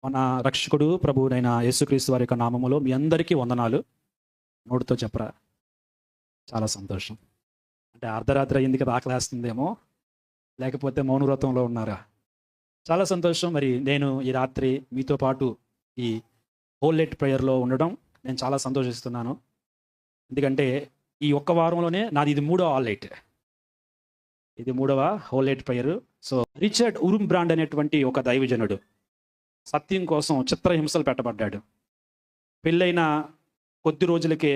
మన రక్షకుడు ప్రభువునైన యేసుక్రీస్తు వారి యొక్క నామములో మీ అందరికీ వందనాలు. నోటితో చెప్పరా? చాలా సంతోషం. అంటే అర్ధరాత్రి అయింది కదా, ఆకలేస్తుందేమో, లేకపోతే మౌనవ్రతంలో ఉన్నారా? చాలా సంతోషం. మరి నేను ఈ రాత్రి మీతో పాటు ఈ హోల్ నైట్ ప్రేయర్లో ఉండడం నేను చాలా సంతోషిస్తున్నాను. ఎందుకంటే ఈ ఒక్క వారంలోనే నాది ఇది మూడవ ఆల్ నైట్, ఇది మూడవ whole night prayer. So Richard Wurmbrand అనేటువంటి ఒక దైవజనుడు సత్యం కోసం చిత్రహింసలు పెట్టబడ్డాడు. పెళ్ళైన కొద్ది రోజులకే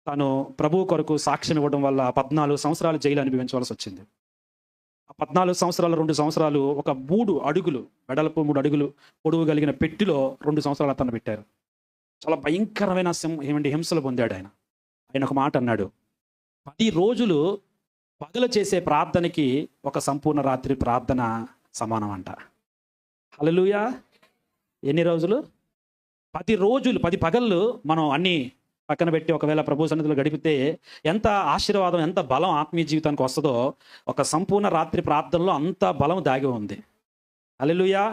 తను ప్రభువు కొరకు సాక్ష్యం ఇవ్వడం వల్ల 14 సంవత్సరాలు జైలు అనుభవించవలసి వచ్చింది. ఆ 14 సంవత్సరాలు 2 సంవత్సరాలు ఒక 3 అడుగులు వెడల్పు 3 అడుగులు పొడవు కలిగిన పెట్టిలో 2 సంవత్సరాలు అతను పెట్టారు. చాలా భయంకరమైన హింసలు పొందాడు ఆయన. ఆయన ఒక మాట అన్నాడు, 10 రోజులు పగలు చేసే ప్రార్థనకి ఒక సంపూర్ణ రాత్రి ప్రార్థన సమానం అంట. హల్లెలూయా. ఎన్ని రోజులు? 10 రోజులు, 10 పగళ్ళు మనం అన్నీ పక్కన పెట్టి ఒకవేళ ప్రభు సన్నిధిలో గడిపితే ఎంత ఆశీర్వాదం, ఎంత బలం ఆత్మీయ జీవితానికి వస్తుందో, ఒక సంపూర్ణ రాత్రి ప్రార్థనలో అంత బలం దాగి ఉంది. హల్లెలూయా.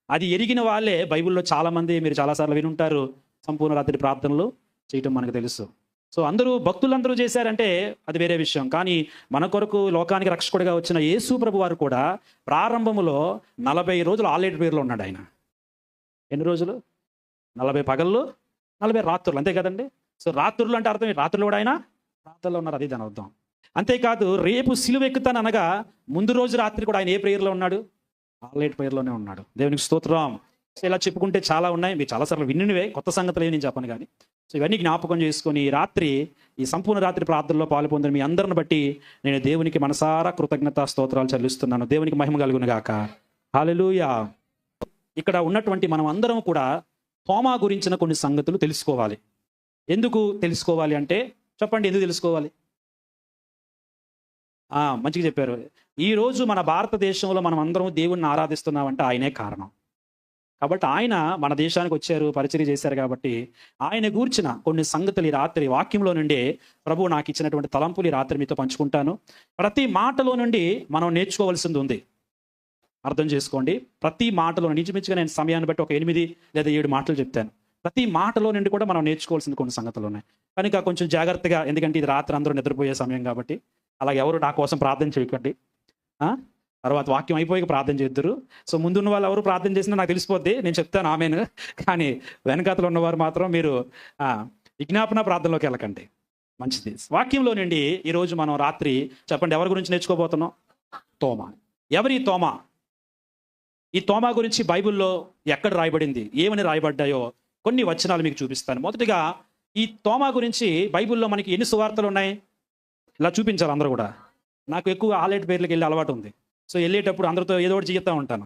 అది ఎరిగిన వాళ్ళే బైబిల్లో చాలామంది, మీరు చాలాసార్లు వినుంటారు, సంపూర్ణ రాత్రి ప్రార్థనలు చేయటం మనకు తెలుసు. సో భక్తులందరూ చేశారంటే అది వేరే విషయం. కానీ మన కొరకు లోకానికి రక్షకుడిగా వచ్చిన యేసు ప్రభు వారు కూడా ప్రారంభములో 40 రోజులు ఆల్ నైట్ ప్రేయర్లో ఉన్నాడు ఆయన. ఎన్ని రోజులు? 40 పగళ్ళు 40 రాత్రులు, అంతే కదండి. సో రాత్రులు అంటే అర్థం, రాత్రులు కూడా ఆయన ప్రార్థనలో ఉన్నారు, అది దాని అర్థం. అంతేకాదు రేపు సిలువ ఎక్కుతాను అనగా ముందు రోజు రాత్రి కూడా ఆయన ఏ ప్రేయర్లో ఉన్నాడు? ఆల్ నైట్ ప్రేయర్లోనే ఉన్నాడు. దేవునికి స్తోత్రం. సో ఇలా చెప్పుకుంటే చాలా ఉన్నాయి, మీరు చాలాసార్లు విన్నవే, కొత్త సంగతులు నేను చెప్పను కానీ. సో ఇవన్నీ జ్ఞాపకం చేసుకొని రాత్రి ఈ సంపూర్ణ రాత్రి ప్రార్థనలో పాలు పొందిన మీ అందరిని బట్టి నేను దేవునికి మనసారా కృతజ్ఞతా స్తోత్రాలు చెల్లిస్తున్నాను. దేవునికి మహిమ కలుగును గాక. హల్లెలూయా. ఇక్కడ ఉన్నటువంటి మనం అందరం కూడా తోమా గురించిన కొన్ని సంగతులు తెలుసుకోవాలి. ఎందుకు తెలుసుకోవాలి అంటే చెప్పండి, ఎందుకు తెలుసుకోవాలి? మంచిగా చెప్పారు. ఈరోజు మన భారతదేశంలో మనం అందరం దేవుణ్ణి ఆరాధిస్తున్నామంటే ఆయనే కారణం. కాబట్టి ఆయన మన దేశానికి వచ్చారు, పరిచర్య చేశారు. కాబట్టి ఆయన గూర్చిన కొన్ని సంగతులు ఈ రాత్రి వాక్యంలో నుండి ప్రభువు నాకు ఇచ్చినటువంటి తలంపులు ఈ రాత్రి మీతో పంచుకుంటాను. ప్రతి మాటలో నుండి మనం నేర్చుకోవాల్సింది ఉంది. అర్థం చేసుకోండి. ప్రతి మాటలో నిజమించుగా నేను సమయాన్ని బట్టి ఒక 8 లేదా 7 మాటలు చెప్తాను. ప్రతి మాటలో నుండి కూడా మనం నేర్చుకోవాల్సిన కొన్ని సంగతులు ఉన్నాయి కనుక కొంచెం జాగ్రత్తగా, ఎందుకంటే ఇది రాత్రి అందరూ నిద్రపోయే సమయం కాబట్టి అలాగే ఎవరు నా కోసం ప్రార్థన చేయకండి. తర్వాత వాక్యం అయిపోయి ప్రార్థన చేద్దరు. సో ముందున్న వాళ్ళు ఎవరు ప్రార్థన చేసినా నాకు తెలిసిపోద్ది, నేను చెప్తాను ఆమెను. కానీ వెనకాతలు ఉన్నవారు మాత్రం మీరు విజ్ఞాపన ప్రార్థనలోకి వెళ్ళకండి. మంచిది. వాక్యంలో నుండి ఈరోజు మనం రాత్రి చెప్పండి ఎవరి గురించి నేర్చుకోబోతున్నాం? తోమా. ఎవరి తోమా? ఈ తోమా గురించి బైబిల్లో ఎక్కడ రాయబడింది, ఏమని రాయబడ్డాయో కొన్ని వచనాలు మీకు చూపిస్తాను. మొదటిగా ఈ తోమా గురించి బైబిల్లో మనకి ఎన్ని సువార్తలు ఉన్నాయి ఇలా చూపించాలి అందరూ కూడా. నాకు ఎక్కువ ఆలెట్ పేర్లకు వెళ్ళే అలవాటు ఉంది. సో వెళ్ళేటప్పుడు అందరితో ఏదో ఒకటి చేస్తూ ఉంటాను.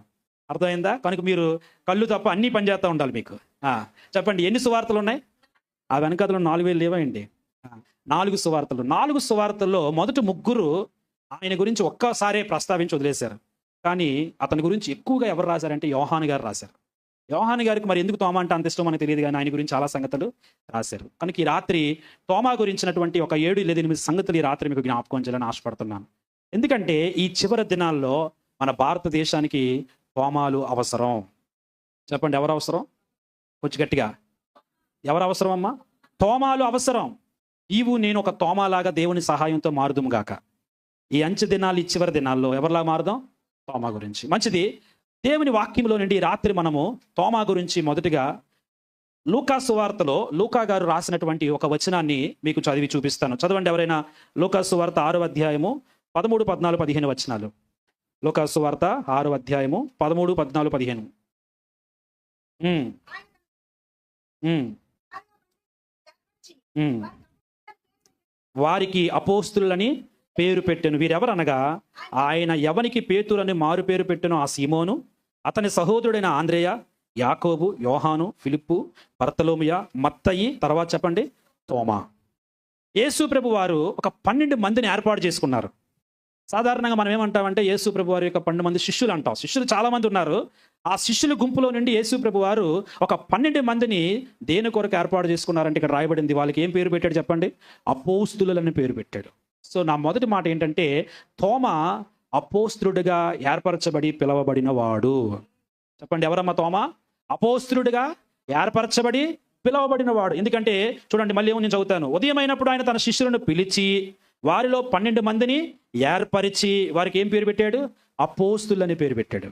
అర్థమైందా? కనుక మీరు కళ్ళు తప్ప అన్నీ పనిచేస్తూ ఉండాలి మీకు. చెప్పండి ఎన్ని సువార్తలు ఉన్నాయి? ఆ వెనకాతలో 4000 లేవండి. 4 సువార్తలు. 4 సువార్తల్లో మొదటి 3 ఆయన గురించి ఒక్కసారే ప్రస్తావించి వదిలేశారు. కానీ అతని గురించి ఎక్కువగా ఎవరు రాశారంటే యోహాను గారు రాశారు. యోహాను గారికి మరి ఎందుకు తోమా అంటే అంత ఇష్టం మనకు తెలియదు, కానీ ఆయన గురించి చాలా సంగతులు రాశారు. కనుక ఈ రాత్రి తోమా గురించినటువంటి ఒక 7 లేదా 8 సంగతులు ఈ రాత్రి మీకు జ్ఞాపకం చేయాలని ఆశపడుతున్నాను. ఎందుకంటే ఈ చివరి దినాల్లో మన భారతదేశానికి తోమాలు అవసరం. చెప్పండి ఎవరు అవసరం? కొంచెం గట్టిగా. ఎవరు అవసరం అమ్మా? తోమాలు అవసరం. నేను ఒక తోమాలాగా దేవుని సహాయంతో మారుదుము గాక. ఈ అంచె దినాలు, ఈ చివరి దినాల్లో ఎవరిలా మారుదాం? తోమా గురించి. మంచిది. దేవుని వాక్యంలో నుండి రాత్రి మనము తోమా గురించి మొదటిగా లూకా సువార్తలో లూకా గారు రాసినటువంటి ఒక వచనాన్ని మీకు చదివి చూపిస్తాను. చదవండి ఎవరైనా. లూకా సువార్త 6వ అధ్యాయము 13, 14, 15 వచనాలు. లూకా సువార్త 6వ అధ్యాయము 13, 14, 15. వారికి అపోస్తులని పేరు పెట్టెను. వీరెవరనగా ఆయన ఎవనికి పేతురని మారు పేరు పెట్టెను ఆ సీమోను, అతని సహోదరుడైన ఆంద్రేయ, యాకోబు, యోహాను, ఫిలిప్పు, బర్తలోమియ, మత్తయి, తర్వాత చెప్పండి తోమా. యేసు ప్రభు వారు ఒక 12 మందిని ఏర్పాటు చేసుకున్నారు. సాధారణంగా మనం ఏమంటామంటే యేసు ప్రభు వారి యొక్క 12 మంది శిష్యులు అంటాం. శిష్యులు చాలా మంది ఉన్నారు. ఆ శిష్యుల గుంపులో నుండి యేసు ప్రభు వారు ఒక 12 మందిని దేని కొరకు ఏర్పాటు చేసుకున్నారంటే ఇక్కడ రాయబడింది. వాళ్ళకి ఏం పేరు పెట్టాడు చెప్పండి? అపోస్తులని పేరు పెట్టాడు. సో నా మొదటి మాట ఏంటంటే తోమా అపోస్తులుడిగా ఏర్పరచబడి పిలవబడిన వాడు. చెప్పండి, ఎవరమ్మా తోమా? అపోస్తులుడిగా ఏర్పరచబడి పిలువబడిన వాడు. ఎందుకంటే చూడండి, మళ్ళీ ఏమో నేను చదువుతాను. ఉదయమైనప్పుడు ఆయన తన శిష్యులను పిలిచి వారిలో 12 మందిని ఏర్పరిచి వారికి ఏం పేరు పెట్టాడు? అపోస్తులు అని పేరు పెట్టాడు.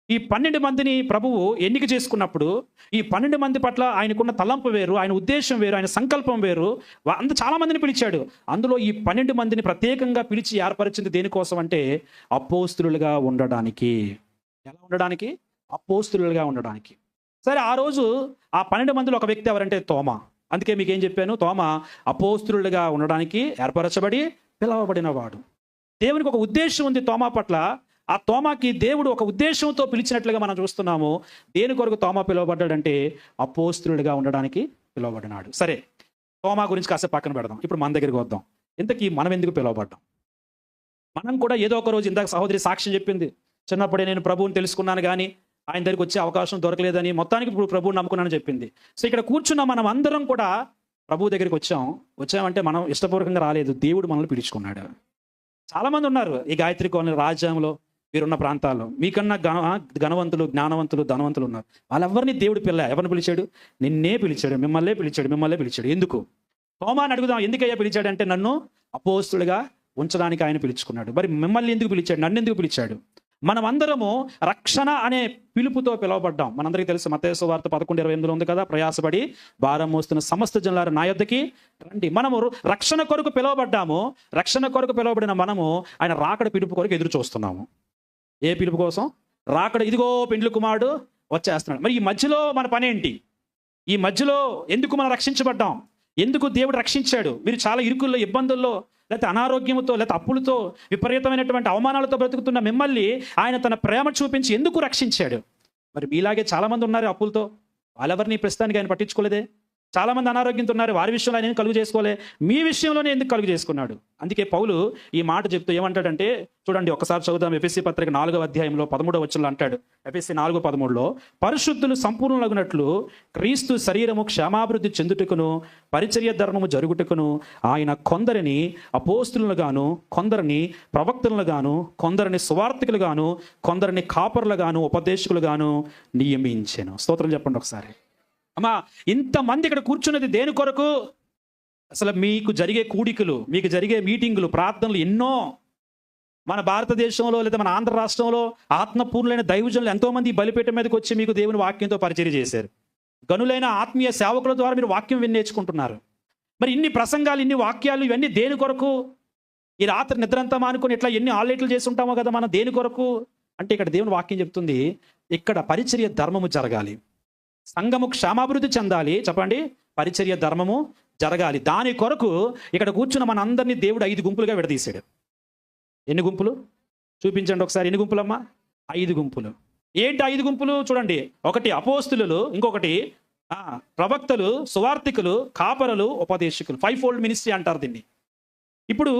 ఈ 12 మందిని ప్రభువు ఎన్నిక చేసుకున్నప్పుడు ఈ 12 మంది పట్ల ఆయనకున్న తలంపు వేరు, ఆయన ఉద్దేశం వేరు, ఆయన సంకల్పం వేరు. చాలా మందిని పిలిచాడు. అందులో ఈ 12 మందిని ప్రత్యేకంగా పిలిచి ఏర్పరిచింది దేనికోసం అంటే అపోస్తులుగా ఉండడానికి. ఎలా ఉండడానికి? అపోస్తులుగా ఉండడానికి. సరే, ఆ రోజు ఆ 12 మందిలో ఒక వ్యక్తి ఎవరంటే తోమా. అందుకే మీకు ఏం చెప్పాను? తోమా అపోస్తులుగా ఉండడానికి ఏర్పరచబడి పిలవబడిన వాడు. దేవునికి ఒక ఉద్దేశం ఉంది తోమా పట్ల. ఆ తోమాకి దేవుడు ఒక ఉద్దేశంతో పిలిచినట్లుగా మనం చూస్తున్నాము. దేని కొరకు తోమా పిలువబడ్డాడంటే అపోస్తులుగా ఉండడానికి పిలువబడినాడు. సరే, తోమా గురించి కాసేపు పక్కన పెడదాం. ఇప్పుడు మన దగ్గరికి వద్దాం. ఇంతకీ మనం ఎందుకు పిలువబడ్డాం? మనం కూడా ఏదో ఒక రోజు, ఇందాక సహోదరి సాక్ష్యం చెప్పింది, చిన్నప్పుడే నేను ప్రభువుని తెలుసుకున్నాను కానీ ఆయన దగ్గరికి వచ్చే అవకాశం దొరకలేదని, మొత్తానికి ఇప్పుడు ప్రభువుని నమ్ముకున్నానని చెప్పింది. సో ఇక్కడ కూర్చున్న మనం అందరం కూడా ప్రభువు దగ్గరికి వచ్చామంటే మనం ఇష్టపూర్వకంగా రాలేదు. దేవుడు మనల్ని పిలుచుకున్నాడు. చాలామంది ఉన్నారు ఈ గాయత్రి కాలనీ, రాజ్యంలో, మీరున్న ప్రాంతాల్లో మీకన్నా ఘనవంతులు, జ్ఞానవంతులు, ధనవంతులు ఉన్నారు. వాళ్ళెవరిని దేవుడు ఎవరిని పిలిచాడు? నిన్నే పిలిచాడు, మిమ్మల్నే పిలిచాడు. ఎందుకు? తోమాని అడుగుదాం, ఎందుకయ్యా పిలిచాడంటే నన్ను అపోస్తులుగా ఉంచడానికి ఆయన పిలుచుకున్నాడు. మరి మిమ్మల్ని ఎందుకు పిలిచాడు? నన్ను ఎందుకు పిలిచాడు? మనమందరము రక్షణ అనే పిలుపుతో పిలువబడ్డాం. మనందరికీ తెలుసు, మత్తయి సువార్త 11:28 ఉంది కదా, ప్రయాసపడి భారం మోస్తున్న సమస్త జనులారా నా యొద్దకి రండి. మనము రక్షణ కొరకు పిలువబడ్డాము. రక్షణ కొరకు పిలువబడిన మనము ఆయన రాకడ పిలుపు కొరకు ఎదురు చూస్తున్నాము. ఏ పిలుపు కోసం? రాకడ. ఇదిగో పెండ్లి కుమారుడు వచ్చేస్తున్నాడు. మరి ఈ మధ్యలో మన పని ఏంటి? ఈ మధ్యలో ఎందుకు మనం రక్షించబడ్డాం? ఎందుకు దేవుడు రక్షించాడు? మీరు చాలా ఇరుకుల్లో, ఇబ్బందుల్లో, లేకపోతే అనారోగ్యంతో, లేకపోతే అప్పులతో, విపరీతమైనటువంటి అవమానాలతో బ్రతుకుతున్న మిమ్మల్ని ఆయన తన ప్రేమ చూపించి ఎందుకు రక్షించాడు? మరి మీలాగే చాలామంది ఉన్నారు అప్పులతో. వాళ్ళెవరిని ప్రస్తుతానికి ఆయన పట్టించుకోలేదే. చాలామంది అనారోగ్యంతో ఉన్నారు, వారి విషయంలో ఆయన కలుగు చేసుకోలే. మీ విషయంలోనే ఎందుకు కలుగు చేసుకున్నాడు? అందుకే పౌలు ఈ మాట చెప్తూ ఏమంటాడంటే, చూడండి ఒకసారి చదువుదాం. ఎఫెసీ పత్రిక 4వ అధ్యాయంలో 13వ వచనంలో అంటాడు. ఎఫెసీ 4:13లో, పరిశుద్ధులు సంపూర్ణులగునట్లు క్రీస్తు శరీరము క్షేమాభివృద్ధి చెందుటకును పరిచర్య ధర్మము జరుగుటకును ఆయన కొందరిని అపోస్తులుగాను, కొందరిని ప్రవక్తలుగాను, కొందరిని సువార్తికులుగాను, కొందరిని కాపరులుగాను, ఉపదేశకులుగాను నియమించెను. స్తోత్రం చెప్పండి ఒకసారి. అమ్మా, ఇంతమంది ఇక్కడ కూర్చున్నది దేని కొరకు? అసలు మీకు జరిగే కూడికలు, మీకు జరిగే మీటింగులు, ప్రార్థనలు ఎన్నో. మన భారతదేశంలో లేదా మన ఆంధ్ర రాష్ట్రంలో ఆత్మపూర్ణులైన దైవజనులు ఎంతోమంది బలిపీఠం మీదకి వచ్చి మీకు దేవుని వాక్యంతో పరిచర్య చేశారు. గనులైన ఆత్మీయ సేవకుల ద్వారా మీరు వాక్యం విని నేర్చుకుంటున్నారు. మరి ఇన్ని ప్రసంగాలు, ఇన్ని వాక్యాలు, ఇవన్నీ దేని కొరకు? ఈ రాత్రి నిద్రంతా మానుకొని ఇట్లా ఎన్ని ఆల్లేట్లు చేసి ఉంటామో కదా మనం. దేని కొరకు అంటే ఇక్కడ దేవుని వాక్యం చెప్తుంది, ఇక్కడ పరిచర్య ధర్మము జరగాలి, సంఘము క్షేమాభివృద్ధి చెందాలి. చెప్పండి, పరిచర్య ధర్మము జరగాలి. దాని కొరకు ఇక్కడ కూర్చున్న మన అందరినీ దేవుడు 5 గుంపులుగా విడదీశాడు. ఎన్ని గుంపులు? చూపించండి ఒకసారి. ఎన్ని గుంపులమ్మా? 5 గుంపులు. ఏంటి 5 గుంపులు? చూడండి, ఒకటి అపోస్తులు, ఇంకొకటి ప్రవక్తలు, సువార్తికులు, కాపరులు, ఉపదేశకులు. 5-fold మినిస్ట్రీ అంటారు దీన్ని. ఇప్పుడు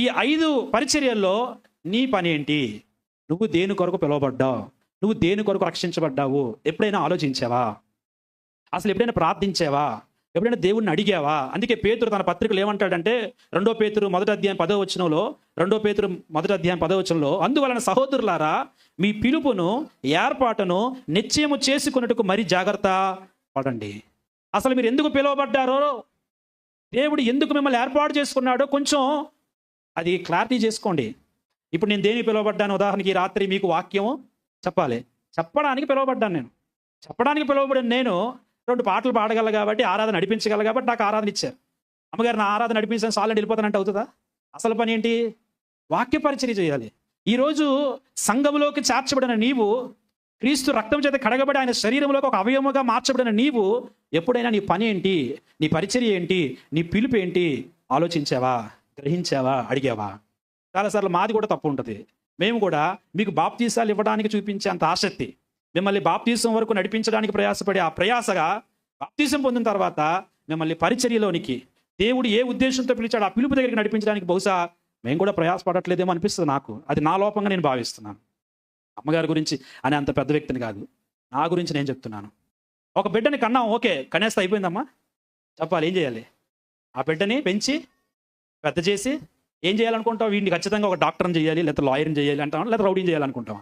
ఈ 5 పరిచర్యల్లో నీ పని ఏంటి? నువ్వు దేని కొరకు పిలువబడ్డావు? నువ్వు దేని కొరకు రక్షించబడ్డావు? ఎప్పుడైనా ఆలోచించావా? అసలు ఎప్పుడైనా ప్రార్థించావా? ఎప్పుడైనా దేవుణ్ణి అడిగావా? అందుకే పేతురు తన పత్రికలు ఏమంటాడంటే, 2 పేతురు 1వ అధ్యాయం 10వ వచనంలో, 2 పేతురు 1వ అధ్యాయం 10వ వచనంలో, అందువలన సహోదరులారా మీ పిలుపును, ఏర్పాటును నిశ్చయము చేసుకున్నట్టుకు మరి జాగ్రత్త పడండి. అసలు మీరు ఎందుకు పిలువబడ్డారో, దేవుడు ఎందుకు మిమ్మల్ని ఏర్పాటు చేసుకున్నాడో కొంచెం అది క్లారిటీ చేసుకోండి. ఇప్పుడు నేను దేనికి పిలువబడ్డాను? ఉదాహరణకి ఈ రాత్రి మీకు వాక్యం చెప్పాలి. చెప్పడానికి పిలువబడ్డాను నేను. చెప్పడానికి పిలువబడిన నేను 2 పాటలు పాడగల కాబట్టి, ఆరాధన నడిపించగల కాబట్టి నాకు ఆరాధన ఇచ్చారు. అమ్మగారు నా ఆరాధన నడిపించాను, సార్లు వెళ్ళిపోతానంటే అవుతుందా? అసలు పని ఏంటి? వాక్య పరిచర్య చేయాలి. ఈరోజు సంఘములోకి చేర్చబడిన నీవు, క్రీస్తు రక్తం చేత కడగబడి ఆయన శరీరంలోకి ఒక అవయవముగా మార్చబడిన నీవు, ఎప్పుడైనా నీ పని ఏంటి, నీ పరిచర్య ఏంటి, నీ పిలుపు ఏంటి ఆలోచించావా? గ్రహించావా? అడిగావా? చాలాసార్లు మాది కూడా తప్పు ఉంటుంది. మేము కూడా మీకు బాప్తీసాలు ఇవ్వడానికి చూపించే అంత ఆసక్తి, మిమ్మల్ని బాప్తీసం వరకు నడిపించడానికి ప్రయాసపడి, ఆ ప్రయాసగా బాప్తీసం పొందిన తర్వాత మిమ్మల్ని పరిచర్యలోనికి దేవుడు ఏ ఉద్దేశంతో పిలిచాడు ఆ పిలుపు దగ్గరికి నడిపించడానికి బహుశా మేము కూడా ప్రయాసపడట్లేదేమో అనిపిస్తుంది నాకు. అది నా లోపంగా నేను భావిస్తున్నాను. అమ్మగారి గురించి అనే అంత పెద్ద వ్యక్తిని కాదు, నా గురించి నేను చెప్తున్నాను. ఒక బిడ్డని కన్నాం, ఓకే, కనేస్తే అయిపోయిందమ్మా. చెప్పాలి, ఏం చేయాలి? ఆ బిడ్డని పెంచి పెద్ద చేసి ఏం చేయాలనుకుంటావు? వీడిని ఖచ్చితంగా ఒక డాక్టర్ని చేయాలి, లేకపోతే లాయర్ని చేయాలి అంటావా, లేకపోతే రౌడీని చేయాలనుకుంటావా?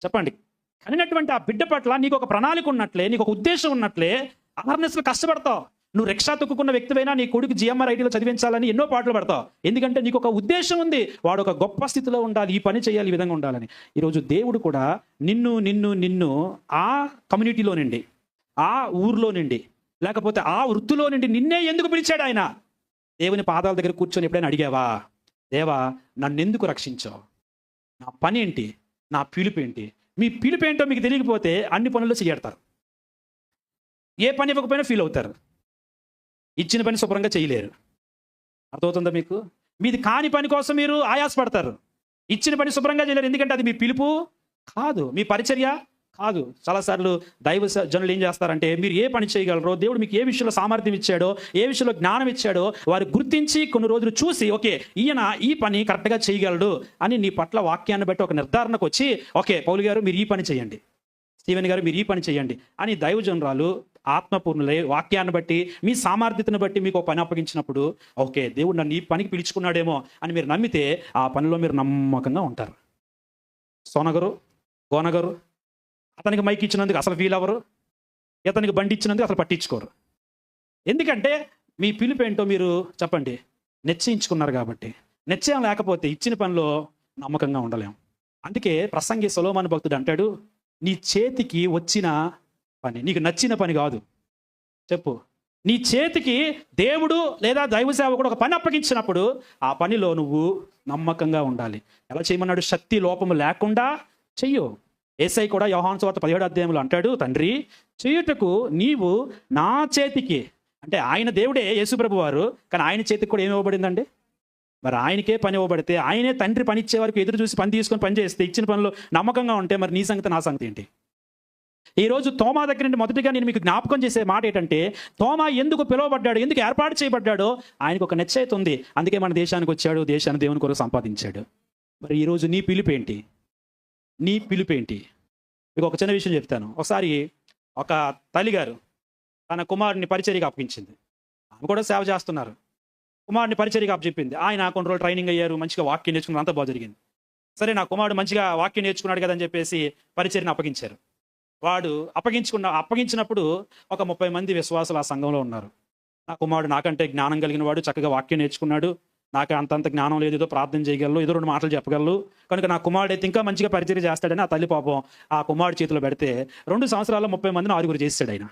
చెప్పండి. కనినటువంటి ఆ బిడ్డ పట్ల నీకు ఒక ప్రణాళిక ఉన్నట్లే, నీకు ఒక ఉద్దేశం ఉన్నట్లే అవేర్నెస్లో కష్టపడతావు. నువ్వు రిక్షా తొక్కున్న వ్యక్తివైనా నీ కొడుకు జిఎంఆర్ ఐటీలో చదివించాలని ఎన్నో పాటలు పడతావు. ఎందుకంటే నీకు ఒక ఉద్దేశం ఉంది, వాడు ఒక గొప్ప స్థితిలో ఉండాలి, ఈ పని చేయాలి, ఈ విధంగా ఉండాలని. ఈరోజు దేవుడు కూడా నిన్ను ఆ కమ్యూనిటీలో నుండి, ఆ ఊర్లో నుండి, లేకపోతే ఆ వృత్తిలో నుండి నిన్నే ఎందుకు పిలిచాడు ఆయన? దేవుని పాదాల దగ్గర కూర్చొని ఎప్పుడైనా అడిగావా, దేవా నన్నెందుకు రక్షించావు? నా పని ఏంటి? నా పిలుపు ఏంటి? మీ పిలుపు ఏంటో మీకు తెలియకపోతే అన్ని పనుల్లో చేయడతారు. ఏ పని ఇవ్వకపోయినా ఫీల్ అవుతారు. ఇచ్చిన పని శుభ్రంగా చేయలేరు. అర్థమవుతుందా మీకు? మీది కాని పని కోసం మీరు ఆయాసపడతారు. ఇచ్చిన పని శుభ్రంగా చేయలేరు, ఎందుకంటే అది మీ పిలుపు కాదు, మీ పరిచర్య కాదు. చాలాసార్లు దైవ జనులు ఏం చేస్తారంటే, మీరు ఏ పని చేయగలరో, దేవుడు మీకు ఏ విషయంలో సామర్థ్యం ఇచ్చాడో, ఏ విషయంలో జ్ఞానం ఇచ్చాడో వారు గుర్తించి కొన్ని రోజులు చూసి, ఓకే ఈయన ఈ పని కరెక్ట్గా చేయగలడు అని నీ పట్ల వాక్యాన్ని బట్టి ఒక నిర్ధారణకు వచ్చి, ఓకే పౌలు గారు మీరు ఈ పని చేయండి, స్టీవెన్ గారు మీరు ఈ పని చేయండి అని దైవజనురాలు ఆత్మపూర్ణులై వాక్యాన్ని బట్టి, మీ సామర్థ్యతను బట్టి మీకు ఒక పని అప్పగించినప్పుడు, ఓకే దేవుడు నన్ను ఈ పనికి పిలుచుకున్నాడేమో అని మీరు నమ్మితే ఆ పనిలో మీరు నమ్మకంగా ఉంటారు. సోనగరు, గోనగరు అతనికి మైక్ ఇచ్చినందుకు అసలు ఫీల్ అవ్వరు, ఇతనికి బండి ఇచ్చినందుకు అసలు పట్టించుకోరు. ఎందుకంటే మీ పిలుపు ఏంటో మీరు చెప్పండి, నిశ్చయించుకున్నారు కాబట్టి. నిశ్చయం లేకపోతే ఇచ్చిన పనిలో నమ్మకంగా ఉండలేం. అందుకే ప్రసంగి సొలొమోను భక్తుడు అంటాడు, నీ చేతికి వచ్చిన పని నీకు నచ్చిన పని కాదు. చెప్పు, నీ చేతికి దేవుడు లేదా దైవ సేవకుడు ఒక పని అప్పగించినప్పుడు ఆ పనిలో నువ్వు నమ్మకంగా ఉండాలి. ఎలా చేయమన్నాడు? శక్తి లోపము లేకుండా చెయ్యు. యేసయ్య కూడా యోహాను సువార్త 17వ అధ్యాయంలో అంటాడు, తండ్రి చేయుటకు నీవు నా చేతికి, అంటే ఆయన దేవుడే యేసుప్రభు వారు, కానీ ఆయన చేతికి కూడా ఏమి ఇవ్వబడిందండి? మరి ఆయనకే పని ఇవ్వబడితే, ఆయనే తండ్రి పని ఇచ్చే వరకు ఎదురు చూసి పని తీసుకొని పని చేస్తే, ఇచ్చిన పనిలో నమ్మకంగా ఉంటే మరి నీ సంగతి నా సంగతి ఏంటి? ఈరోజు తోమా దగ్గర నుండి మొదటిగా నేను మీకు జ్ఞాపకం చేసే మాట ఏంటంటే, తోమా ఎందుకు పిలువబడ్డాడు, ఎందుకు ఏర్పాటు చేయబడ్డాడో ఆయనకు ఒక నిశ్చయిత ఉంది. అందుకే మన దేశానికి వచ్చాడు, దేశాన్ని దేవుని కొరకు సంపాదించాడు. మరి ఈరోజు నీ పిలుపేంటి? నీ పిలుపేంటి? మీకు ఒక చిన్న విషయం చెప్తాను. ఒకసారి ఒక తల్లిగారు తన కుమారుని పరిచర్యగా అప్పగించింది. ఆమె కూడా సేవ చేస్తున్నారు. కుమారుని పరిచర్యగా అప్పచెప్పింది. ఆయన కొన్ని రోజులు ట్రైనింగ్ అయ్యారు, మంచిగా వాక్యం నేర్చుకున్నారు, అంతా బాగా జరిగింది. సరే నా కుమారుడు మంచిగా వాక్యం నేర్చుకున్నాడు కదని చెప్పేసి పరిచర్యను అప్పగించారు. వాడు అప్పగించినప్పుడు ఒక 30 మంది విశ్వాసులు ఆ సంఘంలో ఉన్నారు. నా కుమారుడు నాకంటే జ్ఞానం కలిగిన వాడు, చక్కగా వాక్యం నేర్చుకున్నాడు, నాకు అంతంత జ్ఞానం లేదు, ఏదో ప్రార్థన చేయగలరు, ఏదో 2 మాటలు చెప్పగలరు, కనుక నా కుమారుడు అయితే ఇంకా మంచిగా పరిచర్య చేస్తాడని ఆ తల్లి పాపం ఆ కుమారుడు చేతిలో పెడితే 2 సంవత్సరాల్లో 30 మందిని 6 చేసాడు. ఆయన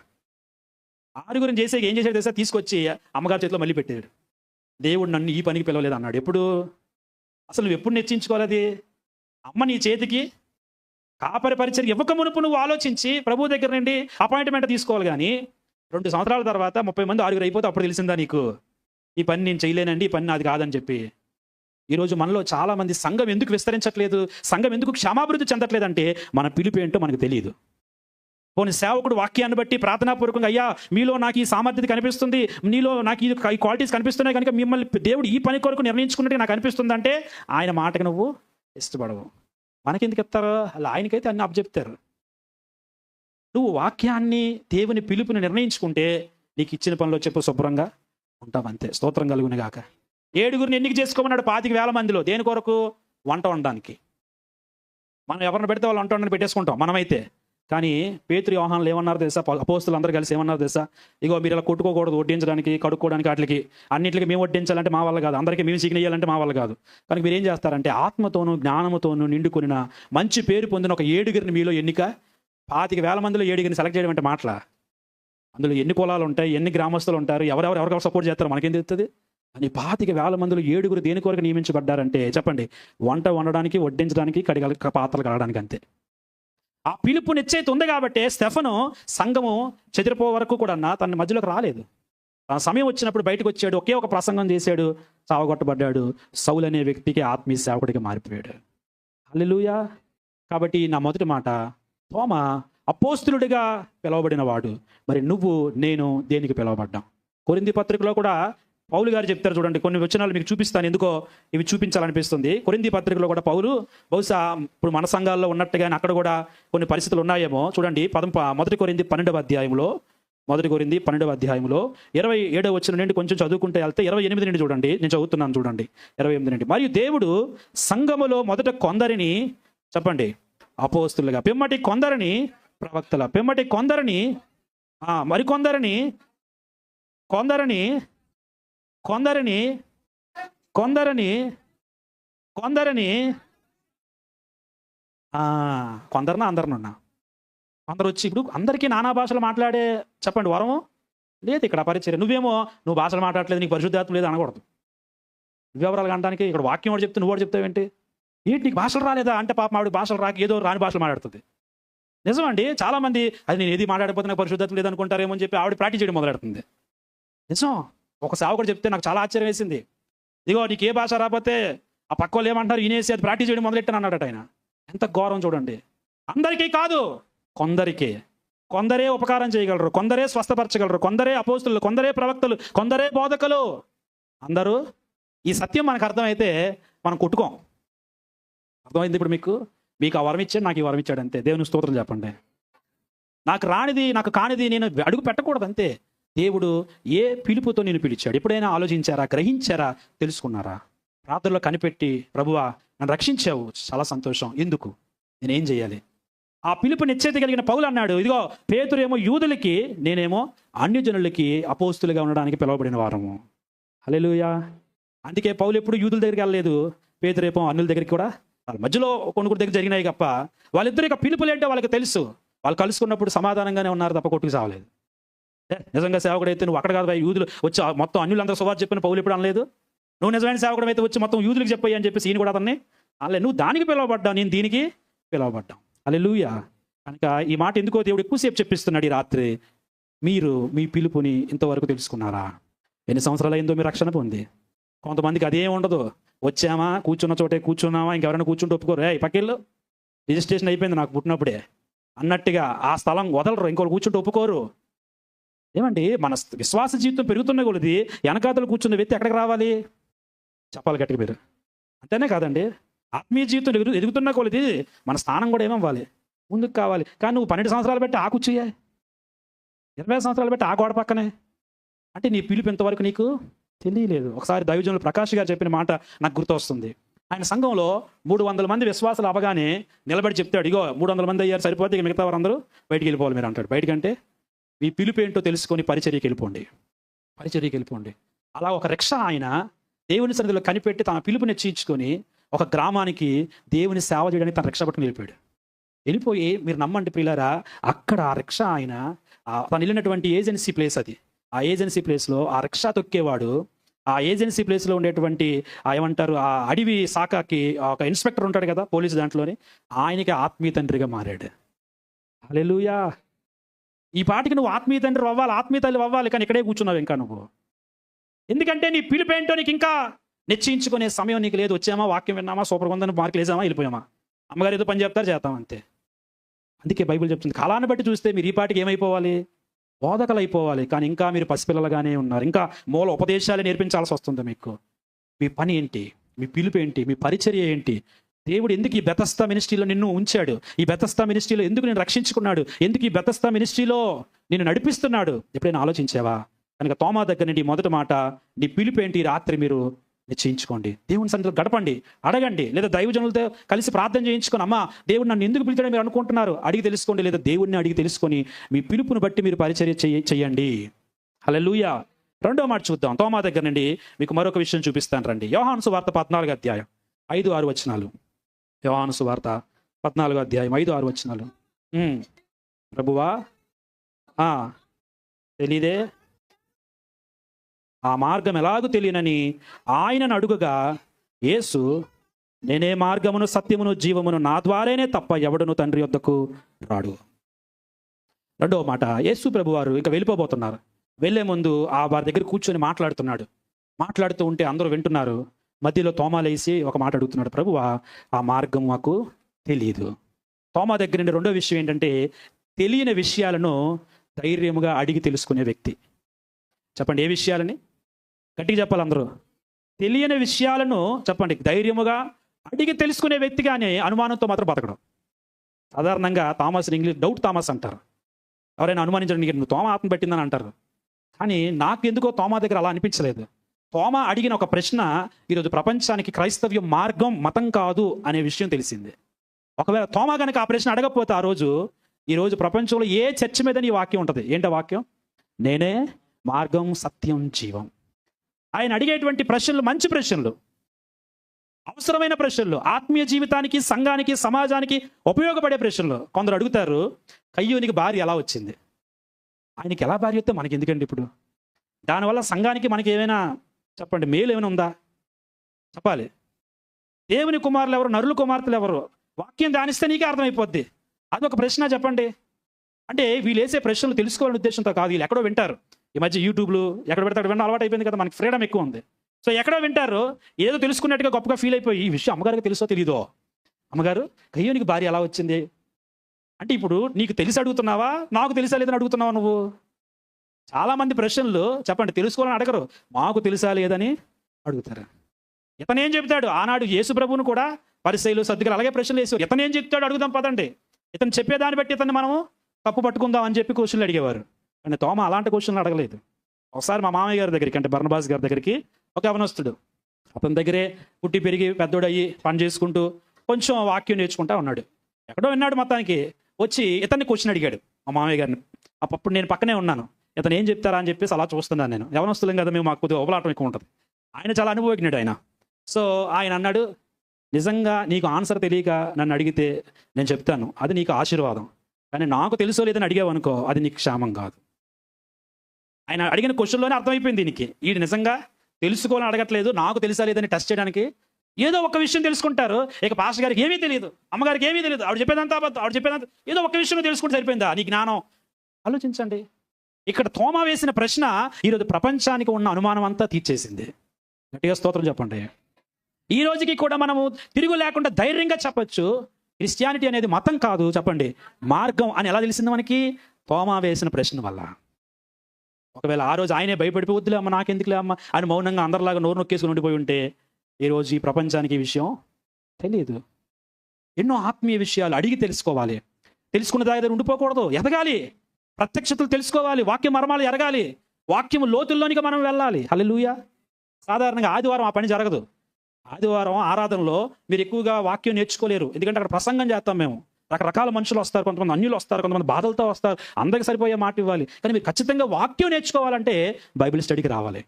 6 చేసే ఏం చేశాడు తెలుసా? తీసుకొచ్చి అమ్మగారి చేతిలో మళ్ళీ పెట్టాడు. దేవుడు నన్ను ఈ పనికి పిలవలేదు అన్నాడు. ఎప్పుడు? అసలు నువ్వు ఎప్పుడు నిశ్చయించుకోవాలి? అది అమ్మ నీ చేతికి కాపరి పరిచర్య ఇవ్వక మునుపు నువ్వు ఆలోచించి ప్రభు దగ్గర నుండి అపాయింట్మెంట్ తీసుకోవాలి. కానీ 2 సంవత్సరాల తర్వాత 30 మంది 6 అయిపోతే అప్పుడు తెలిసిందా నీకు ఈ పని నేను చేయలేనండి, ఈ పని నాది కాదని చెప్పి? ఈరోజు మనలో చాలామంది సంఘం ఎందుకు విస్తరించట్లేదు, సంఘం ఎందుకు క్షమాభివృద్ధి చెందట్లేదంటే మన పిలుపు ఏంటో మనకు తెలియదు. పోనీ సేవకుడు వాక్యాన్ని బట్టి ప్రార్థనాపూర్వకంగా, అయ్యా మీలో నాకు ఈ సామర్థ్యత కనిపిస్తుంది, నీలో నాకు ఈ క్వాలిటీస్ కనిపిస్తున్నాయి కనుక మిమ్మల్ని దేవుడు ఈ పని కొరకు నిర్ణయించుకున్నట్టు నాకు అనిపిస్తుంది అంటే ఆయన మాటకు నువ్వు ఇష్టపడవు. మనకెందుకు ఇస్తారు? అలా ఆయనకైతే అన్ని అప్పచెప్తారు. నువ్వు వాక్యాన్ని, దేవుని పిలుపుని నిర్ణయించుకుంటే నీకు ఇచ్చిన పనిలో చెప్పు శుభ్రంగా ఉంటాం, అంతే. స్తోత్రం కలుగును గాక. 7 ఎన్నిక చేసుకోమన్నాడు 25,000 మందిలో. దేని కొరకు? వంట వండడానికి. మనం ఎవరిని పెడితే వాళ్ళు వంట వండని పెట్టేసుకుంటాం మనమైతే. కానీ పేతురు యోహానులు ఏమన్నారు తెలుసా? అపోస్తులు అందరూ కలిసి ఏమన్నారు తెలుసా? ఇగో మీరు ఇలా కొట్టుకోకూడదు, వడ్డించడానికి, కడుక్కోవడానికి, వాటికి అన్నింటికి మేము వడ్డించాలంటే మా వల్ల కాదు, అందరికీ మేము చికెన్ వేయాలంటే మా వల్ల కాదు. కానీ మీరు ఏం చేస్తారంటే ఆత్మతోనూ జ్ఞానముతోనూ నిండుకొనిన మంచి పేరు పొందిన ఒక 7 మీలో ఎన్నిక. 25,000 మందిలో 7 సెలెక్ట్ చేయడం అంటే మాటలా? అందులో ఎన్ని కులాలు ఉంటాయి, ఎన్ని గ్రామస్తులు ఉంటారు, ఎవరెవరు సపోర్ట్ చేస్తారో మనకేం తెలుస్తుంది? అని 25,000 మందిలో 7 దేని కొరకు నియమించబడ్డారంటే చెప్పండి, వంట వండడానికి, వడ్డించడానికి, పాత్రలు కడగడానికి, అంతే. ఆ పిలుపు నిశ్చయిత ఉంది కాబట్టి స్టెఫను సంఘము చెదిరిపో వరకు కూడా తన మధ్యలోకి రాలేదు. ఆ సమయం వచ్చినప్పుడు బయటకు వచ్చాడు, ఒకే ఒక ప్రసంగం చేశాడు, చావగొట్టబడ్డాడు. సౌలు అనే వ్యక్తికి ఆత్మీయ సేవకుడిగా మారిపోయాడు. హల్లెలూయా. కాబట్టి నా మొదటి మాట, తోమా అపోస్తులుడిగా పిలువబడిన వాడు. మరి నువ్వు, నేను దేనికి పిలువబడ్డాం? కొరింథీ పత్రికలో కూడా పౌలు గారు చెప్తారు చూడండి, కొన్ని వచనాలు మీకు చూపిస్తాను, ఎందుకో ఇవి చూపించాలనిపిస్తుంది. కొరింథీ పత్రికలో కూడా పౌలు బహుశా ఇప్పుడు మన సంఘాల్లో ఉన్నట్టుగానే అక్కడ కూడా కొన్ని పరిస్థితులు ఉన్నాయేమో. చూడండి, 1 కొరింథీ 12వ అధ్యాయంలో, 1 కొరింథీ 12వ అధ్యాయంలో 27వ వచనం నుండి కొంచెం చదువుకుంటే వెళ్తే 28 నుండి చూడండి, నేను చదువుతున్నాను చూడండి. 28 నుండి, మరియు దేవుడు సంఘములో మొదట కొందరిని, చెప్పండి, అపోస్తులుగా, పిమ్మటి కొందరిని ప్రవక్తల, పిమ్మటి కొందరిని మరికొందరిని కొందరిని కొందరిని కొందరిని కొందరిని కొందరిన అందరినున్నా అందరు వచ్చి ఇప్పుడు అందరికీ నానా భాషలు మాట్లాడే చెప్పండి వరము లేదు ఇక్కడ పరిచర్య. నువ్వు భాషలు మాట్లాడలేదు, నీకు పరిశుద్ధాత్మ లేదు అనకూడదు. వివరాలు అనడానికి ఇక్కడ వాక్యం వాడు చెప్తే నువ్వు కూడా చెప్తావేంటి? ఏంటి నీకు భాషలు రాలేదా అంటే పాపం ఆవిడ భాషలు రాక ఏదో రాని భాషలు మాట్లాడుతుంది. నిజమండి, చాలామంది అది నేను ఏది మాట్లాడిపోతే నాకు పరిశుద్ధాత్మ లేదు అనుకుంటారేమో అని చెప్పి ఆవిడ ప్రాక్టీస్ చేయడం మొదలెడుతుంది. నిజం, ఒక సేవకుడు చెప్తే నాకు చాలా ఆశ్చర్యం వేసింది. ఇదిగో నీకు ఏ భాష రాకపోతే ఆ పక్క వాళ్ళు ఏమంటారు ఈనేసి అది ప్రాక్టీస్ చేయడం మొదలెట్టాను అన్నాడట ఆయన. ఎంత ఘోరం చూడండి. అందరికీ కాదు, కొందరికే. కొందరే ఉపకారం చేయగలరు, కొందరే స్వస్థపరచగలరు, కొందరే అపోస్తులు, కొందరే ప్రవక్తలు, కొందరే బోధకులు. అందరూ ఈ సత్యం మనకు అర్థమైతే మనం కొట్టుకోం. అర్థమైంది ఇప్పుడు మీకు ఆ వరం ఇచ్చాడు, నాకు ఈ వరం ఇచ్చాడు అంతే. దేవుని స్తోత్రం చెప్పండి. నాకు రానిది నాకు కానిది నేను అడుగు పెట్టకూడదు అంతే. దేవుడు ఏ పిలుపుతో నేను పిలిచాడు ఎప్పుడైనా ఆలోచించారా, గ్రహించారా, తెలుసుకున్నారా? ప్రార్థనలో కనిపెట్టి ప్రభువా నన్ను రక్షించావు, చాలా సంతోషం, ఎందుకు, నేనేం చేయాలి? ఆ పిలుపు నిశ్చయిత కలిగిన పౌలు అన్నాడు, ఇదిగో పేతురేమో యూదులకి, నేనేమో అన్యజనులకి అపోస్తులుగా ఉండడానికి పిలువబడిన వారము. హల్లెలూయా. అందుకే పౌలు ఎప్పుడు యూదుల దగ్గరికి వెళ్ళలేదు, పేతురేమో అన్యుల దగ్గరికి కూడా. వాళ్ళ మధ్యలో కొన్ని దగ్గర జరిగినాయి తప్ప వాళ్ళిద్దరు ఇక పిలుపులేంటో వాళ్ళకి తెలుసు. వాళ్ళు కలుసుకున్నప్పుడు సమాధానంగానే ఉన్నారు తప్ప కొట్టుకు సావలేదు. నిజంగా సేవకుడు అయితే నువ్వు అక్కడ కాదు యూదులు వచ్చి మొత్తం అన్యులందరూ సువార్త చెప్పిన పౌలు ఎప్పుడు అనలేదు. నువ్వు నిజమైన సేవకుడు అయితే వచ్చి మొత్తం యూదులకు చెప్పాయి అని చెప్పేసి ఈయన కూడా అతన్ని అనలే. నువ్వు దానికి పిలువబడ్డావు, నేను దీనికి పిలువబడ్డాం. హల్లెలూయా. కనుక ఈ మాట ఎందుకో దేవుడు ఎక్కువసేపు చెప్పిస్తున్నాడు ఈ రాత్రి. మీరు మీ పిలుపుని ఇంతవరకు తెలుసుకున్నారా? ఎన్ని సంవత్సరాలు అయిందో మీరు రక్షణ పొంది? కొంతమందికి అదేం ఉండదు, వచ్చామా కూర్చున్న చోటే కూర్చున్నామా, ఇంకెవరైనా కూర్చుంటే ఒప్పుకోరు, పక్కిళ్ళు రిజిస్ట్రేషన్ అయిపోయింది నాకు పుట్టినప్పుడే అన్నట్టుగా ఆ స్థలం వదలరు, ఇంకోళ్ళు కూర్చుంటే ఒప్పుకోరు. ఏమండి, మన విశ్వాస జీవితం పెరుగుతున్న కొలది వెనకాతలు కూర్చున్న వ్యక్తి ఎక్కడికి రావాలి? చెప్పాలి గట్టిగా మీరు. అంతేనే కాదండి, ఆత్మీయ జీవితం ఎదుగుతున్న కొలది మన స్థానం కూడా ఏమవ్వాలి, ముందుకు కావాలి. కానీ నువ్వు 12 సంవత్సరాలు పెట్టి ఆ కూర్చుయ్యా, 20 సంవత్సరాలు పెట్టి ఆ గోడ పక్కనే అంటే నీ పిలుపు ఎంతవరకు నీకు తెలియలేదు. ఒకసారి దైవజనులు ప్రకాష్ గారు చెప్పిన మాట నాకు గుర్తొస్తుంది. ఆయన సంఘంలో 300 మంది విశ్వాసాలు అవగానే నిలబడి చెప్తాడు, ఇగో 300 మంది అయ్యారు సరిపోతే ఇక మిగతా వారందరూ బయటికి వెళ్ళిపోవాలి మీరు అంటాడు. బయటకంటే మీ పిలుపు ఏంటో తెలుసుకొని పరిచర్యకి వెళ్ళిపోండి. అలా ఒక రిక్ష ఆయన దేవుని సన్నిధిలో కనిపెట్టి తన పిలుపు నిశ్చయించుకొని ఒక గ్రామానికి దేవుని సేవ చేయడానికి తన రిక్ష పట్టుకుని వెళ్ళిపోయి మీరు నమ్మండి ప్రియులారా, అక్కడ ఆ రిక్ష ఆయన తను వెళ్ళినటువంటి ఏజెన్సీ ప్లేస్ అది. ఆ ఏజెన్సీ ప్లేస్లో ఆ రిక్షా తొక్కేవాడు, ఆ ఏజెన్సీ ప్లేస్లో ఉండేటువంటి ఏమంటారు ఆ అడవి శాఖకి ఒక ఇన్స్పెక్టర్ ఉంటాడు కదా పోలీసు దాంట్లోని, ఆయనకి ఆత్మీయ తండ్రిగా మారాడు. హల్లెలూయా. ఈ పాటికి నువ్వు ఆత్మీయ తండ్రి అవ్వాలి, ఆత్మీయ తల్లి అవ్వాలి, కానీ ఇక్కడే కూర్చున్నావు ఇంకా నువ్వు. ఎందుకంటే నీ పిలుపేంటో నీకు ఇంకా నిశ్చయించుకునే సమయం నీకు లేదు. వచ్చామా, వాక్యం విన్నామా, సూపర్ ఉందని మార్కులు వేసామా, వెళ్ళిపోయామా, అమ్మగారు ఏదో పని చెప్తారు చేస్తాం అంతే. అందుకే బైబిల్ చెప్తుంది, కాలాన్ని బట్టి చూస్తే మీరు ఈ పాటికి ఏమైపోవాలి, బోధకులు అయిపోవాలి. కానీ ఇంకా మీరు పసిపిల్లలుగానే ఉన్నారు. ఇంకా మూల ఉపదేశాలు నేర్పించాల్సి వస్తుంది మీకు. మీ పని ఏంటి, మీ పిలుపు ఏంటి, మీ పరిచర్య ఏంటి, దేవుడు ఎందుకు ఈ బెతస్తా మినిస్ట్రీలో నిన్ను ఉంచాడు, ఈ బెతస్తా మినిస్ట్రీలో ఎందుకు నేను రక్షించుకున్నాడు, ఎందుకు ఈ బెతస్తా మినిస్ట్రీలో నేను నడిపిస్తున్నాడు, ఎప్పుడైనా ఆలోచించావా? కనుక తోమా దగ్గర నుండి మొదటి మాట, నీ పిలుపు ఏంటి రాత్రి మీరు నిశ్చయించుకోండి. దేవుని సన్నిధిలో గడపండి, అడగండి, లేదా దైవజనులతో కలిసి ప్రార్థన చేయించుకొని, అమ్మా దేవుడు నన్ను ఎందుకు పిలిచాడని మీరు అనుకుంటున్నారు అడిగి తెలుసుకోండి, లేదా దేవుడిని అడిగి తెలుసుకొని మీ పిలుపుని బట్టి మీరు పరిచర్య చేయండి. హల్లెలూయా. రెండో మాట చూద్దాం. తోమా దగ్గర నుండి మీకు మరొక విషయం చూపిస్తాను రండి. యోహాను సువార్త 14వ అధ్యాయం 5-6 వచనాలు. యోహాను సువార్త 14వ అధ్యాయం 5-6 వచనాలు. ప్రభువా తెలీదే, ఆ మార్గం ఎలాగూ తెలియనని ఆయనను అడుగగా యేసు, నేనే మార్గమును సత్యమును జీవమును, నా ద్వారానే తప్ప ఎవడును తండ్రి వద్దకు రాడు. రెండవ మాట, యేసు ప్రభువారు ఇక వెళ్ళిపోబోతున్నారు. వెళ్ళే ముందు వారి దగ్గర కూర్చొని మాట్లాడుతూ ఉంటే అందరూ వింటున్నారు. మధ్యలో తోమా లేసి ఒక మాట అడుగుతున్నాడు, ప్రభువా ఆ మార్గం మాకు తెలియదు. తోమా దగ్గర నుండి రెండో విషయం ఏంటంటే, తెలియని విషయాలను ధైర్యముగా అడిగి తెలుసుకునే వ్యక్తి. చెప్పండి, ఏ విషయాలని? గట్టిగా చెప్పాలి అందరూ. తెలియని విషయాలను చెప్పండి ధైర్యముగా అడిగి తెలుసుకునే వ్యక్తిగానే, అనుమానంతో మాత్రం బతకడం. సాధారణంగా థామస్ని ఇంగ్లీష్ డౌట్ థామస్ అంటారు. ఎవరైనా అనుమానించడం, నీకు తోమా ఆత్మ పెట్టిందని అంటారు. కానీ నాకు ఎందుకో తోమా దగ్గర అలా అనిపించలేదు. తోమా అడిగిన ఒక ప్రశ్న ఈరోజు ప్రపంచానికి క్రైస్తవ్యం మార్గం, మతం కాదు అనే విషయం తెలిసింది. ఒకవేళ తోమా కనుక ఆ ప్రశ్న అడగకపోతే ఆ రోజు, ఈరోజు ప్రపంచంలో ఏ చర్చ మీద నీ వాక్యం ఉంటుంది? ఏంటో వాక్యం? నేనే మార్గం, సత్యం, జీవం. ఆయన అడిగేటువంటి ప్రశ్నలు మంచి ప్రశ్నలు, అవసరమైన ప్రశ్నలు, ఆత్మీయ జీవితానికి, సంఘానికి, సమాజానికి ఉపయోగపడే ప్రశ్నలు. కొందరు అడుగుతారు, కయ్యూనికి భార్య ఎలా వచ్చింది? ఆయనకి ఎలా భార్య వస్తే మనకి ఎందుకండి ఇప్పుడు? దానివల్ల సంఘానికి మనకి ఏమైనా చెప్పండి, మేలు ఏమైనా ఉందా? చెప్పాలి. దేవుని కుమారులు ఎవరు, నరుల కుమార్తెలు ఎవరు? వాక్యం ధ్యానిస్తే నీకే అర్థమైపోద్ది. అది ఒక ప్రశ్న చెప్పండి. అంటే వీళ్ళు వేసే ప్రశ్నలు తెలుసుకోవాలనే ఉద్దేశంతో కాదు. వీళ్ళు ఎక్కడో వింటారు. ఈ మధ్య యూట్యూబ్లు ఎక్కడ పెడతాడు విన్న అలవాటు అయిపోయింది కదా, మనకి ఫ్రీడమ్ ఎక్కువ ఉంది. సో ఎక్కడో వింటారు, ఏదో తెలుసుకున్నట్టుగా గొప్పగా ఫీల్ అయిపోయి, ఈ విషయం అమ్మగారికి తెలుసో తెలీదో, అమ్మగారు కయ్యూనికి భార్య ఎలా వచ్చింది అంటే, ఇప్పుడు నీకు తెలిసి అడుగుతున్నావా, నాకు తెలిసా లేదని అడుగుతున్నావా నువ్వు? చాలామంది ప్రశ్నలు చెప్పండి తెలుసుకోవాలని అడగరు, మాకు తెలుసా లేదని అడుగుతారు. ఇతను ఏం చెప్తాడు? ఆనాడు యేసు ప్రభువును కూడా పరిసయ్యులు, సద్దుకులు అలాగే ప్రశ్నలు వేసేవారు. ఇతను ఏం చెప్తాడు అడుగుదాం పదండి. ఇతను చెప్పేదాన్ని బట్టి ఇతన్ని మనము తప్పు పట్టుకుందాం అని చెప్పి క్వశ్చన్లు అడిగేవారు. కానీ తోమ అలాంటి క్వశ్చన్లు అడగలేదు. ఒకసారి మా మామయ్య గారి దగ్గరికి, అంటే బర్నబాస్ గారి దగ్గరికి ఒక యవనస్తుడు, అతని దగ్గరే పుట్టి పెరిగి పెద్దోడయ్యి పని చేసుకుంటూ కొంచెం వాక్యం నేర్చుకుంటా ఉన్నాడు. ఎక్కడో విన్నాడు, మొత్తానికి వచ్చి ఇతన్ని క్వశ్చన్ అడిగాడు మా మామయ్య గారిని. అప్పుడు నేను పక్కనే ఉన్నాను. ఇతను ఏం చెప్తారా అని చెప్పేసి అలా చూస్తున్నాను. నేను యవనస్తులం కదా, మేము మాకు కొద్దిగా ఉపలాటం ఎక్కువ ఉంటుంది. ఆయన చాలా అనుభవజ్ఞుడు ఆయన. సో ఆయన అన్నాడు, నిజంగా నీకు ఆన్సర్ తెలియక నన్ను అడిగితే నేను చెప్తాను, అది నీకు ఆశీర్వాదం. కానీ నాకు తెలుసో లేదని అడిగావు అనుకో, అది నీకు క్షేమం కాదు. ఆయన అడిగిన క్వశ్చన్లోనే అర్థమైపోయింది దీనికి, వీడు నిజంగా తెలుసుకోవాలని అడగట్లేదు, నాకు తెలుసా లేదని టెస్ట్ చేయడానికి ఏదో ఒక విషయం తెలుసుకుంటారు. ఇక పాస్టర్ గారికి ఏమీ తెలియదు, అమ్మగారికి ఏమీ తెలియదు, ఆవిడ చెప్పేదంతా అబద్ధం, ఆవిడ చెప్పేదంతా ఏదో ఒక విషయం తెలుసుకుంటే సరిపోయిందా నీ జ్ఞానం? ఆలోచించండి. ఇక్కడ తోమా వేసిన ప్రశ్న ఈరోజు ప్రపంచానికి ఉన్న అనుమానం అంతా తీర్చేసింది. గట్టిగా స్తోత్రం చెప్పండి. ఈ రోజుకి కూడా మనము తిరుగు లేకుండా ధైర్యంగా చెప్పొచ్చు, క్రిస్టియానిటీ అనేది మతం కాదు, చెప్పండి మార్గం అని. ఎలా తెలిసింది మనకి? తోమా వేసిన ప్రశ్న వల్ల. ఒకవేళ ఆ రోజు ఆయనే భయపడిపోయి, వద్దులే అమ్మ, నాకెందుకులే అమ్మ అని మౌనంగా అందరిలాగా నోరు నొక్కేసుకుని ఉండిపోయి ఉంటే ఈరోజు ఈ ప్రపంచానికి ఈ విషయం తెలియదు. ఎన్నో ఆత్మీయ విషయాలు అడిగి తెలుసుకోవాలి. తెలుసుకున్న దగ్గర ఉండిపోకూడదు, ఎదగాలి, ప్రత్యక్షతలు తెలుసుకోవాలి, వాక్య మర్మాలు ఎరగాలి, వాక్యము లోతుల్లోనికి మనం వెళ్ళాలి. హల్లెలూయా. సాధారణంగా ఆదివారం ఆ పని జరగదు. ఆదివారం ఆరాధనలో మీరు ఎక్కువగా వాక్యం నేర్చుకోలేరు, ఎందుకంటే అక్కడ ప్రసంగం చేస్తాం మేము. రకరకాల మనుషులు వస్తారు, కొంతమంది అన్యులు వస్తారు, కొంతమంది బాధలతో వస్తారు, అందరికి సరిపోయే మాట ఇవ్వాలి. కానీ మీరు ఖచ్చితంగా వాక్యం నేర్చుకోవాలంటే బైబిల్ స్టడీకి రావాలి.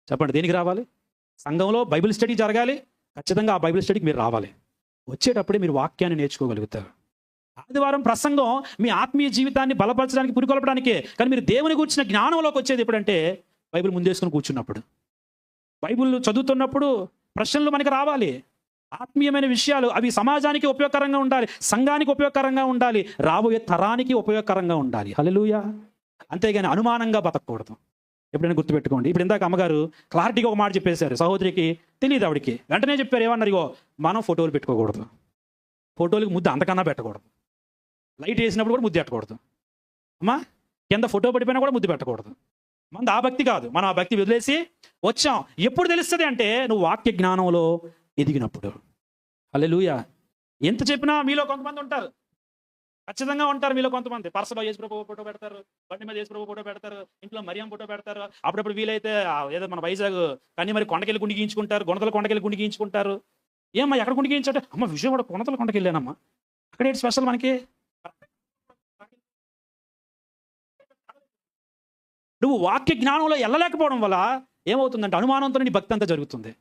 చెప్పండి, దేనికి రావాలి? సంఘంలో బైబిల్ స్టడీ జరగాలి, ఖచ్చితంగా ఆ బైబిల్ స్టడీకి మీరు రావాలి. వచ్చేటప్పుడే మీరు వాక్యాన్ని నేర్చుకోగలుగుతారు. ఆదివారం ప్రసంగం మీ ఆత్మీయ జీవితాన్ని బలపరచడానికి, పురికొల్పడానికే. కానీ మీరు దేవుని గురించిన జ్ఞానంలోకి వచ్చేది ఎప్పుడంటే బైబిల్ ముందేసుకొని కూర్చున్నప్పుడు, బైబిల్ చదువుతున్నప్పుడు ప్రశ్నలు మనకి రావాలి. ఆత్మీయమైన విషయాలు అవి సమాజానికి ఉపయోగకరంగా ఉండాలి, సంఘానికి ఉపయోగకరంగా ఉండాలి, రాబోయే తరానికి ఉపయోగకరంగా ఉండాలి. హల్లెలూయా. అంతేగాని అనుమానంగా బతకూడదు. ఎప్పుడైనా గుర్తుపెట్టుకోండి. ఇప్పుడు ఇందాక అమ్మగారు క్లారిటీగా ఒక మాట చెప్పేశారు, సహోదరికి తెలియదు, ఆవిడికి వెంటనే చెప్పారు, ఏమన్నారు? ఇగో మనం ఫోటోలు పెట్టుకోకూడదు, ఫోటోలకు ముద్ద అంతకన్నా పెట్టకూడదు, లైట్ వేసినప్పుడు కూడా ముద్దు పెట్టకూడదు, అమ్మా కింద ఫోటో పడిపోయినా కూడా ముద్దు పెట్టకూడదు. మనది ఆ భక్తి కాదు, మనం ఆ భక్తి వదిలేసి వచ్చాం. ఎప్పుడు తెలుస్తుంది అంటే నువ్వు వాక్య జ్ఞానంలో ఎదిగినప్పుడు. హల్లెలూయా. ఎంత చెప్పినా మీలో కొంతమంది ఉంటారు, ఖచ్చితంగా ఉంటారు మీలో కొంతమంది. పర్సలో యేసుప్రభు ఫోటో పెడతారు, బండి మీద యేసుప్రభు ఫోటో పెడతారు, ఇంట్లో మరియం ఫోటో పెడతారు. అప్పుడప్పుడు వీలైతే ఏదో మన వైజాగ్ కానీ మరి కొండకెళ్ళి గుండి గీయించుకుంటారు, గుణతల కొండకెళ్ళి గుండి గీయించుకుంటారు. ఏమ్మా ఎక్కడ గుండి గీయించంటే, అమ్మ విజయవాడ గుణతల కొండకి వెళ్ళానమ్మా, అక్కడ ఏంటి స్పెషల్ మనకి? నువ్వు వాక్య జ్ఞానంలో వెళ్ళలేకపోవడం వల్ల ఏమవుతుందంటే అనుమానంతోనే నీ భక్తి అంతా జరుగుతుంది.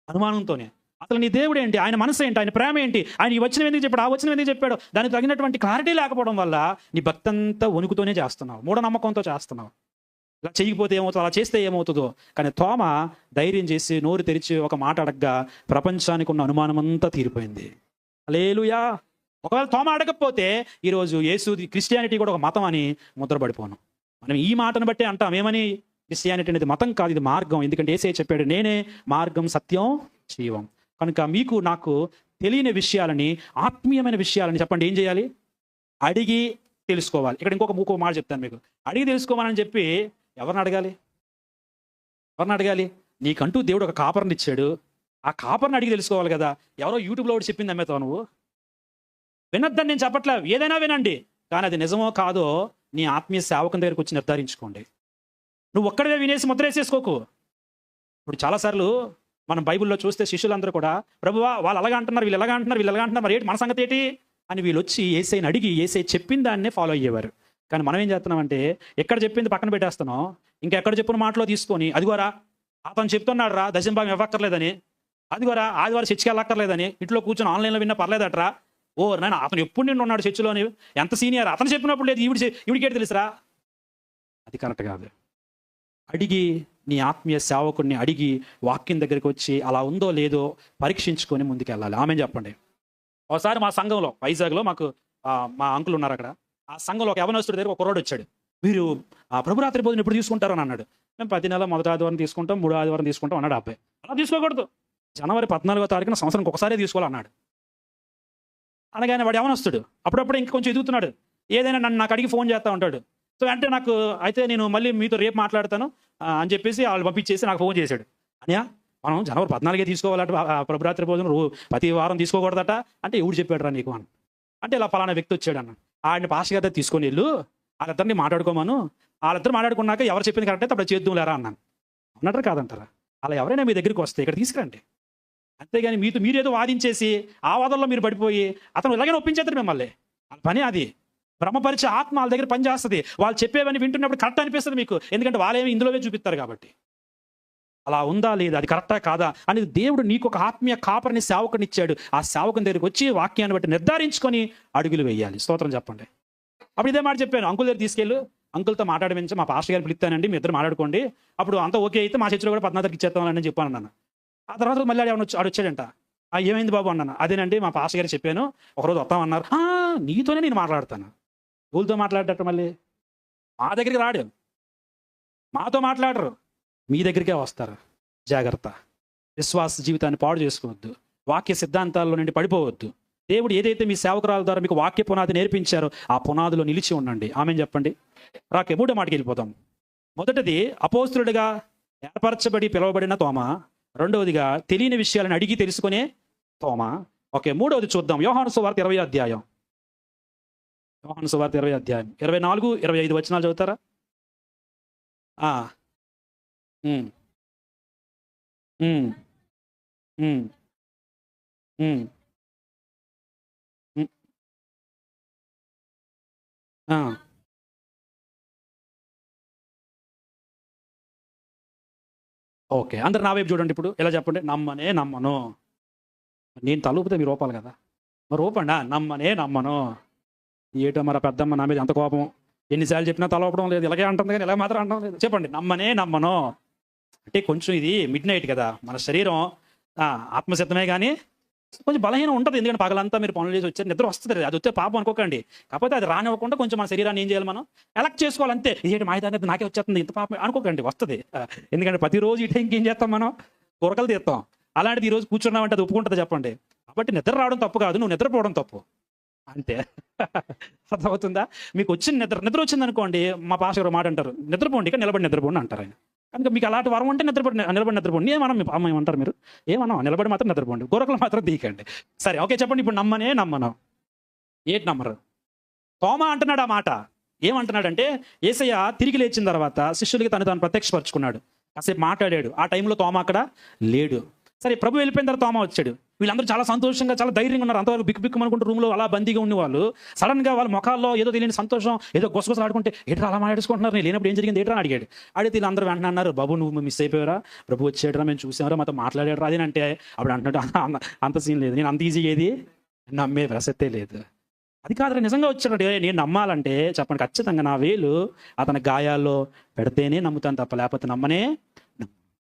అనుమానంతోనే అసలు నీ దేవుడు ఏంటి, ఆయన మనసు ఏంటి, ఆయన ప్రేమ ఏంటి, ఆయన ఈ వచనం ఎందుకు చెప్పాడు, ఆ వచనం ఎందుకు చెప్పాడు, దానికి తగినటువంటి క్లారిటీ లేకపోవడం వల్ల నీ భక్తి అంతా వణుకుతోనే చేస్తున్నావు, మూఢనమ్మకంతో చేస్తున్నావు. ఇలా చేయకపోతే ఏమవుతుందో, అలా చేస్తే ఏమవుతుందో. కానీ తోమ ధైర్యం చేసి నోరు తెరిచి ఒక మాట అడగ్గా ప్రపంచానికి ఉన్న అనుమానం అంతా తీరిపోయింది. హల్లెలూయా. ఒకవేళ తోమ అడగకపోతే ఈరోజు యేసు క్రిస్టియానిటీ కూడా ఒక మతం అని ముద్రపడిపోను. మనం ఈ మాటను బట్టి అంటాం ఏమని? క్రిస్టియానిటీ అనేది మతం కాదు, ఇది మార్గం. ఎందుకంటే యేసయ్య చెప్పాడు, నేనే మార్గం, సత్యం, జీవం. కనుక మీకు నాకు తెలియని విషయాలని, ఆత్మీయమైన విషయాలని చెప్పండి ఏం చేయాలి? అడిగి తెలుసుకోవాలి. ఇక్కడ ఇంకొక మాట చెప్తాను మీకు. అడిగి తెలుసుకోవాలని చెప్పి ఎవరిని అడగాలి? ఎవరిని అడగాలి? నీకంటూ దేవుడు ఒక కాపర్ని ఇచ్చాడు, ఆ కాపర్ని అడిగి తెలుసుకోవాలి కదా. ఎవరో యూట్యూబ్లో ఒకటి చెప్పింది అమ్మేతావు నువ్వు. వినొద్దని నేను చెప్పట్లేదు, ఏదైనా వినండి, కానీ అది నిజమో కాదో నీ ఆత్మీయ సేవకుని దగ్గరికి వచ్చి నిర్ధారించుకోండి. నువ్వు ఒక్కడే వినేసి ముద్రేసేసుకోకు. ఇప్పుడు చాలాసార్లు మనం బైబిల్లో చూస్తే శిష్యులందరూ కూడా ప్రభువా వాళ్ళు అలాగా అంటున్నారు, వీళ్ళు ఎలాగా అంటున్నారు, వీళ్ళు ఎలాగా అంటున్నారు, మరి ఏంటి మన సంగతి ఏంటి అని వీళ్ళు వచ్చి యేసయ్యని అడిగి యేసయ్య చెప్పిన దాన్నే ఫాలో అయ్యేవారు. కానీ మనం ఏం చేస్తున్నామంటే ఎక్కడ చెప్పింది పక్కన పెట్టేస్తున్నాం, ఇంకెక్కడ చెప్పిన మాటలో తీసుకొని అదిగోరా అతను చెప్తున్నాడు రా దశంభాగం ఇవ్వక్కర్లేదని, అదిగోరా ఆదివారం చర్చికి వెళ్ళక్కర్లేదని, ఇంట్లో కూర్చొని ఆన్లైన్లో విన్నా పర్లేదట్రా, ఓ నాయన అతను ఎప్పుడు నిన్ను ఉన్నాడు చర్చిలోని, ఎంత సీనియర్, అతను చెప్పినప్పుడు లేదు ఈవిడికేటి తెలుసురా. అది కరెక్ట్ కాదు. అడిగి నీ ఆత్మీయ సేవకుడిని అడిగి వాక్యం దగ్గరికి వచ్చి అలా ఉందో లేదో పరీక్షించుకొని ముందుకు వెళ్ళాలి. ఆమె చెప్పండి. ఒకసారి మా సంఘంలో వైజాగ్లో మాకు మా అంకుల్ ఉన్నారు అక్కడ, ఆ సంఘంలో ఒక యవనస్తుడి దగ్గర ఒక కుర్రాడు వచ్చాడు. మీరు ప్రభురాత్రి భోజనం ఎప్పుడు తీసుకుంటారు అని అన్నాడు. మేము ప్రతి నెల మొదటి ఆదివారం తీసుకుంటాం, 3వ ఆదివారం తీసుకుంటాం అన్నాడు. అబ్బాయి అలా తీసుకోకూడదు, జనవరి 14వ తారీఖున సంవత్సరానికి ఒకసారి తీసుకోవాలన్నాడు. అనగానే వాడు యవనస్తుడు, అప్పుడప్పుడు ఇంక కొంచెం ఎదుగుతున్నాడు, ఏదైనా నాకు అడిగి ఫోన్ చేస్తూ ఉంటాడు. సో అంటే నాకు అయితే నేను మళ్ళీ మీతో రేపు మాట్లాడతాను అని చెప్పేసి వాళ్ళు పంపించేసి నాకు ఫోన్ చేశాడు. అనియా మనం జనవరి 14 తీసుకోవాలట ప్రభురాత్రి భోజనం, ప్రతి వారం తీసుకోకూడదట అంటే ఎవడు చెప్పాడు రా నీకు అని అంటే ఇలా ఫలానా వ్యక్తి వచ్చాడు అన్న. ఆయన పాస్టర్ గారి తీసుకొని వెళ్ళు, వాళ్ళిద్దరిని మాట్లాడుకోమను, వాళ్ళిద్దరు మాట్లాడుకున్నాక ఎవరు చెప్పింది కరెక్ట్ అయితే అప్పుడు చేద్దాం లేరా అన్నాను. అన్నట్టు కాదంటారా? అలా ఎవరైనా మీ దగ్గరికి వస్తే ఇక్కడ తీసుకురండి, అంతేగాని మీరేదో వాదించేసి ఆ వాదనలో మీరు పడిపోయి అతను ఇలాగే ఒప్పించేస్తారు మిమ్మల్ని. పని అది భ్రమపరిచే ఆత్మ వాళ్ళ దగ్గర పనిచేస్తుంది. వాళ్ళు చెప్పేవన్నీ వింటున్నప్పుడు కరెక్ట్ అనిపిస్తుంది మీకు, ఎందుకంటే వాళ్ళేమి ఇందులోనే చూపిస్తారు కాబట్టి. అలా ఉందా లేదా, అది కరెక్టా కాదా అనేది దేవుడు నీకు ఒక ఆత్మీయ కాపరిని సేవకుని ఇచ్చాడు. ఆ సేవకుని దగ్గరికి వచ్చి వాక్యాన్ని బట్టి నిర్ధారించుకొని అడుగులు వేయాలి. స్తోత్రం చెప్పండి. అప్పుడు ఇదే మాట చెప్పాను, అంకుల్ దగ్గర తీసుకెళ్ళు, అంకుల్తో మాట్లాడమించి మా పాస్టర్ గారు పిలుస్తానండి, మీ ఇద్దరు మాట్లాడుకోండి, అప్పుడు అంతా ఓకే అయితే మా చర్చిలో కూడా 14కి ఇచ్చేస్తామని చెప్పాను అన్నాను. ఆ తర్వాత మళ్ళీ ఆడొచ్చాడంట. ఏమైంది బాబు అన్నాను. అదేనండి మా పాస్టర్ గారు చెప్పాను, ఒకరోజు వస్తామన్నారు. నీతోనే నేను మాట్లాడతాను, ఊళ్ళతో మాట్లాడేటట్టు మళ్ళీ మా దగ్గరికి రాడు, మాతో మాట్లాడరు, మీ దగ్గరికే వస్తారు. జాగ్రత్త. విశ్వాస జీవితాన్ని పాడు చేసుకోవద్దు, వాక్య సిద్ధాంతాల్లో నుండి పడిపోవద్దు. దేవుడు ఏదైతే మీ సేవకురాల ద్వారా మీకు వాక్య పునాది నేర్పించారో ఆ పునాదిలో నిలిచి ఉండండి. ఆమె చెప్పండి. రాకే 3వ మాటకి వెళ్ళిపోతాం. మొదటిది అపోస్తులుడిగా ఏర్పరచబడి పిలువబడిన తోమ, రెండవదిగా తెలియని విషయాలను అడిగి తెలుసుకునే తోమ. ఓకే, 3వది చూద్దాం. యోహాను సువార్త 20వ అధ్యాయం. యోహాను సువార్త 20వ అధ్యాయం 24, 25 వచనాలు చదువుతారా? ఉమ్, ఉమ్, ఉమ్, ఉమ్, ఉమ్, ఆ. ఓకే, అందరు నా వైపు చూడండి. ఇప్పుడు ఎలా చెప్పండి? నమ్మనే నమ్మను. నేను తలుపుతే మీరు రూపాలి కదా, మరి రూపండా. నమ్మనే నమ్మను. ఏటో మరి పెద్దమ్మ నా మీద ఎంత కోపం, ఎన్నిసార్లు చెప్పినా తలవపడం లేదు, ఇలాగే అంటుంది కానీ ఇలా మాత్రం అంటం లేదు. చెప్పండి, నమ్మనే నమ్మను. అంటే కొంచెం ఇది మిడ్ నైట్ కదా, మన శరీరం ఆత్మసిద్ధమే కానీ కొంచెం బలహీనం ఉంటుంది. ఎందుకంటే పగలంతా మీరు పనులు చేసి వచ్చారు, నిద్ర వస్తుంది, అది వచ్చే పాపం అనుకోకండి. కాకపోతే అది రానివ్వకుండా కొంచెం మన శరీరాన్ని ఏం చేయాలి, మనం ఎలక్ట్ చేసుకోవాలి అంతే. ఇదేంటి మాయదాన్ని నాకే వచ్చేస్తుంది ఇంత పాపం అనుకోకండి, వస్తుంది. ఎందుకంటే ప్రతిరోజు ఈ టైంకి ఏం చేస్తాం, మనం కూరకలు తీస్తాం. అలాంటిది ఈరోజు కూర్చున్నామంటే అది ఒప్పుకుంటుంది చెప్పండి. కాబట్టి నిద్ర రావడం తప్పు కాదు, నువ్వు నిద్రపోవడం తప్పు అంతే. అర్థమవుతుందా? మీకు వచ్చిన నిద్ర వచ్చింది అనుకోండి, మా పాస్టర్ మాట అంటారు, నిద్రపోండి ఇక నిలబడి నిద్రపోండి అంటారు ఆయన. కనుక మీకు అలాంటి వరం ఉంటే నిలబడి నిద్రపోండి. ఏమన్నా ఏమంటారు మీరు? ఏమన్నా నిలబడి మాత్రం నిద్రపోండి, గొరకలు మాత్రం తీయకండి. సరే, ఓకే, చెప్పండి. ఇప్పుడు నమ్మనే నమ్మను. ఏంటి నమ్మరు? తోమా అంటున్నాడు ఆ మాట. ఏమంటున్నాడంటే, యేసయ్య తిరిగి లేచిన తర్వాత శిష్యులకి తాను ప్రత్యక్షపరుచుకున్నాడు, కాసేపు మాట్లాడాడు. ఆ టైంలో తోమా అక్కడ లేడు. సరే, ప్రభు వెళ్ళిపోయిన తర్వాత తోమా వచ్చాడు. వీళ్ళందరూ చాలా సంతోషంగా చాలా ధైర్యంగా ఉన్నారు. అంతవరకు బిక్కు రూమ్లో అలా బందీగా ఉండేవాళ్ళు సడన్గా వాళ్ళ ముఖాల్లో ఏదో తెలియని సంతోషం, ఏదో గొసగొసలు ఆడుకుంటే ఏట్రా అలా మాట్లాడుకుంటున్నారు, నేను లేనప్పుడు ఏం జరిగింది ఏట్రా అని అడిగాడు. అడిగితే వీళ్ళందరూ వెంటనే అన్నారు, బాబు నువ్వు మిస్ అయిపోయారా, ప్రభు వచ్చాడరా, మేము చూసామరా, మాతో మాట్లాడాడు అదేనంటే. అప్పుడు అంటున్నాడు, అంత సీన్ లేదు, నేను అంత ఈజీ ఏది నమ్మే ప్రసక్తే లేదు. అది కాదు, నిజంగా వచ్చాడు. నేను నమ్మాలంటే చెప్పండి, ఖచ్చితంగా నా వేలు అతని గాయాల్లో పెడితేనే నమ్ముతాను తప్ప లేకపోతే నమ్మనే.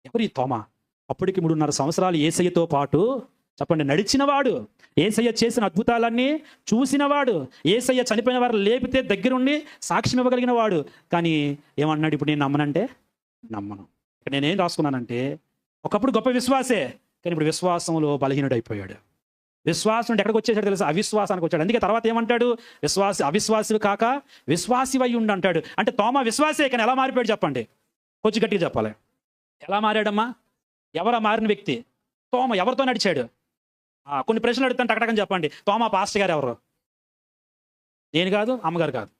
ఎవరి తోమా? అప్పటికి 3.5 సంవత్సరాలు యేసయ్యతో పాటు చెప్పండి నడిచినవాడు, యేసయ్య చేసిన అద్భుతాలన్నీ చూసినవాడు, యేసయ్య చనిపోయిన వారు లేపితే దగ్గరుండి సాక్ష్యం ఇవ్వగలిగిన వాడు. కానీ ఏమన్నాడు? ఇప్పుడు నేను నమ్మనంటే నమ్మను. ఇక్కడ నేనేం రాసుకున్నానంటే, ఒకప్పుడు గొప్ప విశ్వాసే, కానీ ఇప్పుడు విశ్వాసంలో బలహీనుడు అయిపోయాడు. విశ్వాసం ఎక్కడికి వచ్చేసాడు తెలుసా? అవిశ్వాసానికి వచ్చాడు. అందుకే తర్వాత ఏమంటాడు? అవిశ్వాసి కాక విశ్వాసివై ఉండి అంటాడు. అంటే తోమా విశ్వాసే, కానీ ఎలా మారిపోయాడు చెప్పండి? కొంచెం గట్టిగా చెప్పాలి. ఎలా మారాడమ్మా? ఎవరా మారిన వ్యక్తి? తోమ. ఎవరితో నడిచాడు? కొన్ని ప్రశ్నలు అడుగుతాను, టకటకని చెప్పండి. తోమా పాస్టర్ గారు ఎవరు? నేను కాదు, అమ్మగారు కాదు,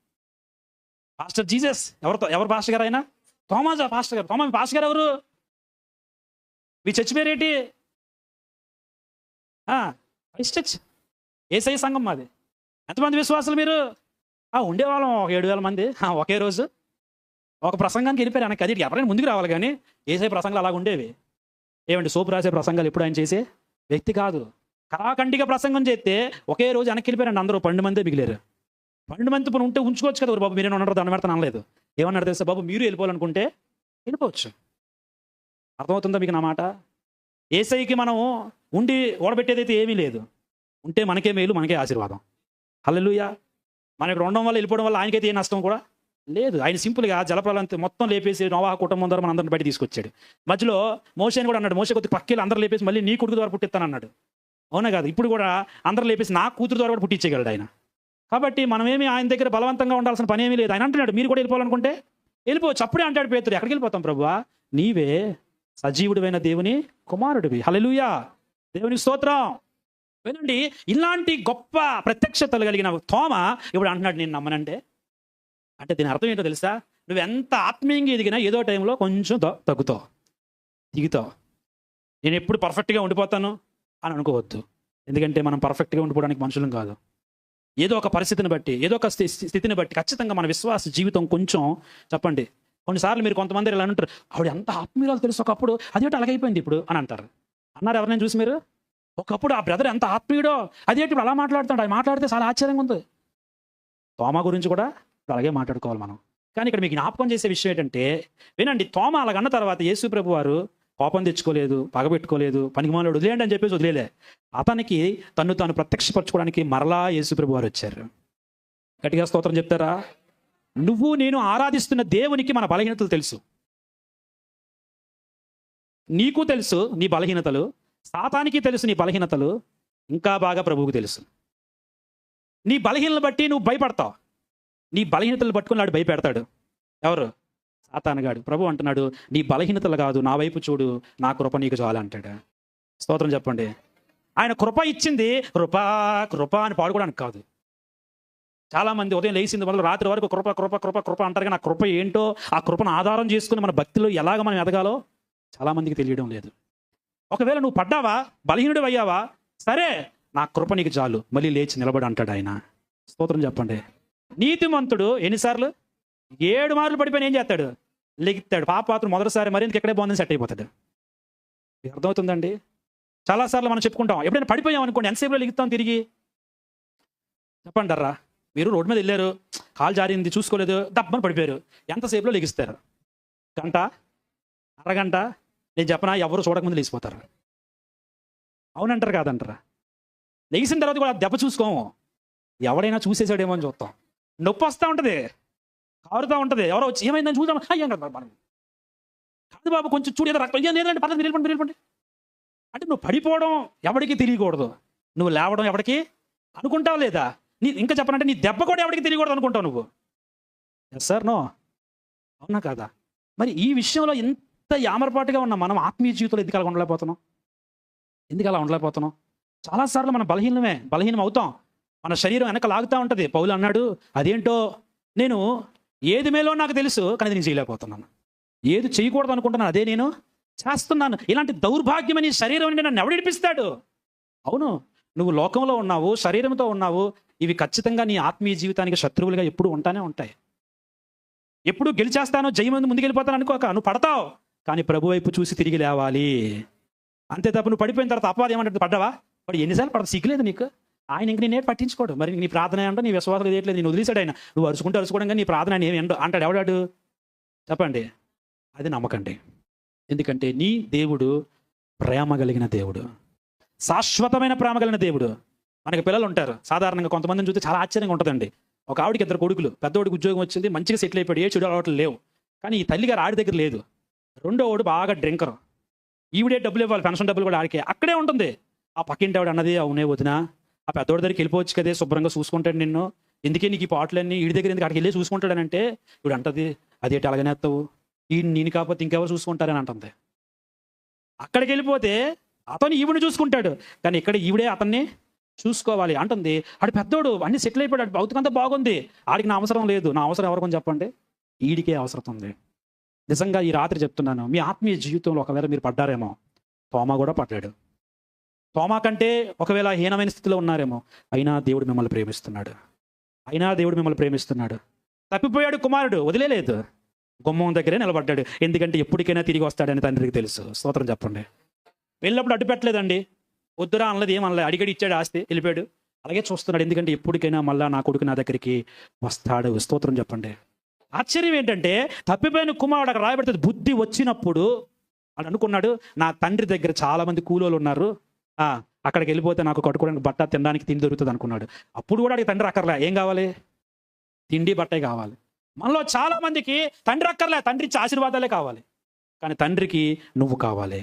పాస్టర్ జీసస్. ఎవరు పాస్టర్ గారు అయినా? తోమా పాస్టర్ గారు. తోమా పాస్టర్ గారు ఎవరు? మీ చర్చి పేరేంటి? క్రైస్ట్ చర్చ్, ఏసై సంఘం మాది. ఎంతమంది విశ్వాసులు మీరు? ఉండేవాళ్ళం ఒక 7,000 మంది ఒకే రోజు. ఒక ప్రసంగానికి వెళ్ళిపోయారు వెనక్కి. అది ఎవరైనా ముందుకు రావాలి, కానీ ఏసై ప్రసంగాలు అలాగ ఉండేవి. ఏమండి, సోపు రాసే ప్రసంగాలు ఎప్పుడు ఆయన చేసే వ్యక్తి కాదు. కరాఖండిగా ప్రసంగం చేస్తే ఒకే రోజు వెనక్కి వెళ్ళిపోయారండి. అందరూ 12 మందే మిగిలేరు. 12 మంది ఉంటే ఉంచుకోవచ్చు కదా బాబు, మీరేనా ఉండరు, దండం పెడతాను అనలేదు. ఏమన్నారు తెలుసా? బాబు మీరు వెళ్ళిపోవాలనుకుంటే వెళ్ళిపోవచ్చు. అర్థమవుతుందా మీకు నా మాట? ఏసైకి మనం ఉండి ఓడబెట్టేదైతే ఏమీ లేదు. ఉంటే మనకే మేలు, మనకే ఆశీర్వాదం. హల్లెలూయా. మనం ఇక్కడ ఉండడం వల్ల, వెళ్ళిపోవడం వల్ల ఆయనకైతే ఏ నష్టం కూడా లేదు. ఆయన సింపుల్గా జలప్రలయం మొత్తం లేపేసి నోవాహు కుటుంబం ద్వారా మన అందరిని బయట తీసుకొచ్చాడు. మధ్యలో మోషేని కూడా అన్నాడు, మోషే కొద్ది పక్కకి అందరూ లేపేసి మళ్ళీ నీ కొడుకు ద్వారా పుట్టిస్తాను అన్నాడు. అవునా కాదు? ఇప్పుడు కూడా అందరూ లేపేసి నా కూతురు ద్వారా కూడా పుట్టించేయగలడు ఆయన. కాబట్టి మనమేమి ఆయన దగ్గర బలవంతంగా ఉండాల్సిన పని ఏమీ లేదు. ఆయన అంటున్నాడు మీరు కూడా వెళ్ళిపోవాలనుకుంటే వెళ్ళిపోవచ్చు. అప్పుడే అంటాడు పేతురు, ఎక్కడికి వెళ్ళిపోతాం ప్రభువా? నీవే సజీవుడివైన దేవుని కుమారుడివి. హల్లెలూయా, దేవుని స్తోత్రం. వినండి, ఇలాంటి గొప్ప ప్రత్యక్షతలు కలిగిన తోమ ఇప్పుడు అంటున్నాడు నేను నమ్మనంటే. అంటే దీని అర్థం ఏంటో తెలుసా? నువ్వు ఎంత ఆత్మీయంగా ఎదిగినా ఏదో టైంలో కొంచెం తగ్గుతావు, దిగుతావు. నేను ఎప్పుడు పర్ఫెక్ట్గా ఉండిపోతాను అని అనుకోవద్దు. ఎందుకంటే మనం పర్ఫెక్ట్గా ఉండిపోవడానికి మనుషులం కాదు. ఏదో ఒక పరిస్థితిని బట్టి, ఏదో ఒక స్థితిని బట్టి ఖచ్చితంగా మన విశ్వాస జీవితం కొంచెం చెప్పండి. కొన్నిసార్లు మీరు కొంతమంది ఇలా అంటారు, ఆవిడ ఎంత ఆత్మీయురాలు తెలుసు, ఒకప్పుడు అదేంటి అలాగైపోయింది ఇప్పుడు అని అంటారు. అన్నారు ఎవరైనా చూసి మీరు? ఒకప్పుడు ఆ బ్రదర్ ఎంత ఆత్మీయుడో, అదేంటి ఇప్పుడు అలా మాట్లాడుతున్నాడు, అది మాట్లాడితే చాలా ఆశ్చర్యంగా ఉంది. తోమ గురించి కూడా అలాగే మాట్లాడుకోవాలి మనం. కానీ ఇక్కడ మీకు జ్ఞాపకం చేసే విషయం ఏంటంటే, వినండి, తోమ అలాగన్న తర్వాత యేసు ప్రభు వారు కోపం తెచ్చుకోలేదు, పగబెట్టుకోలేదు, పనికిమాలోడు వదిలేయండి అని చెప్పేసి వదిలేలే. అతనికి తను తాను ప్రత్యక్షపరచుకోవడానికి మరలా యేసు ప్రభు వారు వచ్చారు. గట్టిగా స్తోత్రం చెప్తారా? నువ్వు నేను ఆరాధిస్తున్న దేవునికి మన బలహీనతలు తెలుసు. నీకు తెలుసు నీ బలహీనతలు, సాతానికి తెలుసు నీ బలహీనతలు, ఇంకా బాగా ప్రభువుకు తెలుసు. నీ బలహీనతలు బట్టి నువ్వు భయపడతావు. నీ బలహీనతలు పట్టుకుని వాడు భయపెడతాడు. ఎవరు? సాతానుగాడు. ప్రభు అంటున్నాడు, నీ బలహీనతలు కాదు, నా వైపు చూడు, నా కృప నీకు చాలు అంటాడు. స్తోత్రం చెప్పండి. ఆయన కృప ఇచ్చింది కృప కృప అని పాడుకోవడానికి కాదు. చాలామంది ఉదయం లేచింది వల్ల రాత్రి వరకు కృప కృప కృప కృప అంటారు, కానీ ఆ కృప ఏంటో, ఆ కృపను ఆధారం చేసుకుని మన భక్తిలో ఎలాగ మనం ఎదగాలో చాలామందికి తెలియడం లేదు. ఒకవేళ నువ్వు పడ్డావా, బలహీనుడు అయ్యావా, సరే నా కృప నీకు చాలు, మళ్ళీ లేచి నిలబడి అంటాడు ఆయన. స్తోత్రం చెప్పండి. నీతిమంతుడు ఎన్నిసార్లు? 7 మార్లు పడిపోయిన ఏం చేస్తాడు? లెగుతాడు. పాపాత్రుడు మొదటిసారి మరింత ఎక్కడే బాగుందని సెట్ అయిపోతాడు. అర్థమవుతుందండి? చాలాసార్లు మనం చెప్పుకుంటాం, ఎప్పుడైనా పడిపోయాం అనుకోండి, ఎంతసేపులో లెగుతాం తిరిగి? చెప్పండి రా, మీరు రోడ్డు మీద వెళ్ళారు, కాలు జారింది చూసుకోలేదు, దబ్బని పడిపోయారు, ఎంతసేపులో లెగిస్తారు? గంట, అరగంట? నేను చెప్పనా, ఎవరు చూడకముందు లేచిపోతారు. అవునంటారు కాదంటారా? లెగిసిన తర్వాత కూడా దెబ్బ చూసుకోము, ఎవడైనా చూసేసాడేమో అని చూస్తాం. నొప్పి వస్తూ ఉంటుంది, కారుతూ ఉంటుంది, ఎవరో వచ్చి ఏమైందని చూద్దాం, అయ్యాం కదా మనం. కాదు బాబు కొంచెం చూడు, ఏదో రక్తం లేదంటే పర్లేదు, మీరు వెళ్ళిపోండి. అంటే నువ్వు పడిపోవడం ఎవరికి తెలియకూడదు, నువ్వు లేవడం ఎవరికి అనుకుంటావు లేదా? ఇంకా చెప్పనంటే నీ దెబ్బ కూడా ఎవరికి తెలియకూడదు అనుకుంటావు నువ్వు. Yes sir no? అవునా కాదా? మరి ఈ విషయంలో ఎంత యామరపాటుగా ఉన్నాం మనం ఆత్మీయ జీవితంలో ఎందుకు అలా ఉండలేకపోతున్నాం? ఎందుకు అలా ఉండలేకపోతున్నాం? చాలాసార్లు మనం బలహీనం అవుతాం. మన శరీరం వెనక లాగుతూ ఉంటుంది. పౌలు అన్నాడు, అదేంటో నేను ఏది మేలో నాకు తెలుసు, కానీ నేను చేయలేకపోతున్నాను. ఏది చేయకూడదు అనుకుంటున్నాను అదే నేను చేస్తున్నాను. ఇలాంటి దౌర్భాగ్యమని శరీరం నన్ను ఎవడిపిస్తాడు? అవును, నువ్వు లోకంలో ఉన్నావు, శరీరంతో ఉన్నావు. ఇవి ఖచ్చితంగా నీ ఆత్మీయ జీవితానికి శత్రువులుగా ఎప్పుడు ఉంటానే ఉంటాయి. ఎప్పుడు గెలిచేస్తానో, జయమందు ముందుకెళ్ళిపోతాను అనుకోక, నువ్వు పడతావు, కానీ ప్రభు వైపు చూసి తిరిగి లేవాలి. అంతే తప్ప నువ్వు పడిపోయిన తర్వాత అపవాదం ఏమంటే పడ్డావా, వాడు ఎన్నిసార్లు పడతా, సిగ్గులేదు నీకు? ఆయన ఇంక నేనే పట్టించుకోడు. మరి నీ ప్రార్థన అంటే నీ విశ్వాసం చేయట్లేదు, నేను వదిలేశాడు ఆయన. నువ్వు అరుచుకోవడం కానీ నీ ప్రార్థన ఆయన ఏమి అంటాడు. ఎవడాడు చెప్పండి? అది నమ్మకండి. ఎందుకంటే నీ దేవుడు ప్రేమ కలిగిన దేవుడు, శాశ్వతమైన ప్రేమ కలిగిన దేవుడు. మనకి పిల్లలు ఉంటారు, సాధారణంగా కొంతమందిని చూస్తే చాలా ఆశ్చర్యంగా ఉంటుందండి. ఒక ఆవిడికి 2 కొడుకులు, పెద్దోడికి ఉద్యోగం వచ్చింది, మంచిగా సెటిల్ అయిపోయాడు, ఏ చెడు అలవాట్లు లేవు. కానీ ఈ తల్లిగారు ఆడి దగ్గర లేదు. రెండోవాడు బాగా డ్రింకర్, ఈవిడే డబ్బులు ఇవ్వాలి, పెన్షన్ డబ్బులు కూడా ఆడికే. అక్కడే ఉంటుంది. ఆ పక్కింటి ఆవిడ అన్నది, అవునే వదినా, ఆ పెద్దోడి దగ్గరికి వెళ్ళిపోవచ్చు కదే, శుభ్రంగా చూసుకుంటాడు నిన్ను, ఎందుకే నీకు ఈ పాటలన్నీ వీడి దగ్గర ఎందుకు, అక్కడికి వెళ్ళి చూసుకుంటాడనంటే ఇప్పుడు అంటది, అదేంటి అలాగనేస్తావు, ఈ నేను కాకపోతే ఇంకెవరు చూసుకుంటారని అంటుంది. అక్కడికి వెళ్ళిపోతే అతను ఈవిని చూసుకుంటాడు, కానీ ఇక్కడ ఈవిడే అతన్ని చూసుకోవాలి అంటుంది. ఆడు పెద్దోడు, అన్ని సెటిల్ అయిపోయాడు, భౌతికంతా బాగుంది, ఆడికి నా అవసరం లేదు. నా అవసరం ఎవరికొని చెప్పండి? ఈడికే అవసరం ఉంది. నిజంగా ఈ రాత్రి చెప్తున్నాను, మీ ఆత్మీయ జీవితంలో ఒకవేళ మీరు పడ్డారేమో, తోమ కూడా పడ్డాడు. తోమా కంటే ఒకవేళ హీనమైన స్థితిలో ఉన్నారేమో, అయినా దేవుడు మిమ్మల్ని ప్రేమిస్తున్నాడు. తప్పిపోయాడు కుమారుడు, వదిలేదు, గుమ్మం దగ్గరే నిలబడ్డాడు. ఎందుకంటే ఎప్పటికైనా తిరిగి వస్తాడని తండ్రికి తెలుసు. స్తోత్రం చెప్పండి. వెళ్ళినప్పుడు అడ్డు పెట్టలేదండి, వద్దురా అనలేదు, ఏమనలేదు, అడిగడి ఇచ్చాడు, ఆస్తి వెళ్ళిపోయాడు. అలాగే చూస్తున్నాడు, ఎందుకంటే ఎప్పటికైనా మళ్ళా నా కొడుకు నా దగ్గరికి వస్తాడు. స్తోత్రం చెప్పండి. ఆశ్చర్యం ఏంటంటే తప్పిపోయిన కుమారుడు అక్కడ రాయబడుతుంది, బుద్ధి వచ్చినప్పుడు అని అనుకున్నాడు, నా తండ్రి దగ్గర చాలా మంది కూలోళ్ళు ఉన్నారు, అక్కడికి వెళ్ళిపోతే నాకు కట్టుకోవడానికి బట్ట, తినడానికి తిండి దొరుకుతుంది అనుకున్నాడు. అప్పుడు కూడా అడిగి తండ్రి అక్కర్లే, ఏం కావాలి? తిండి బట్టే కావాలి. మనలో చాలా మందికి తండ్రి అక్కర్లే, తండ్రి ఇచ్చే ఆశీర్వాదాలే కావాలి, కానీ తండ్రికి నువ్వు కావాలి.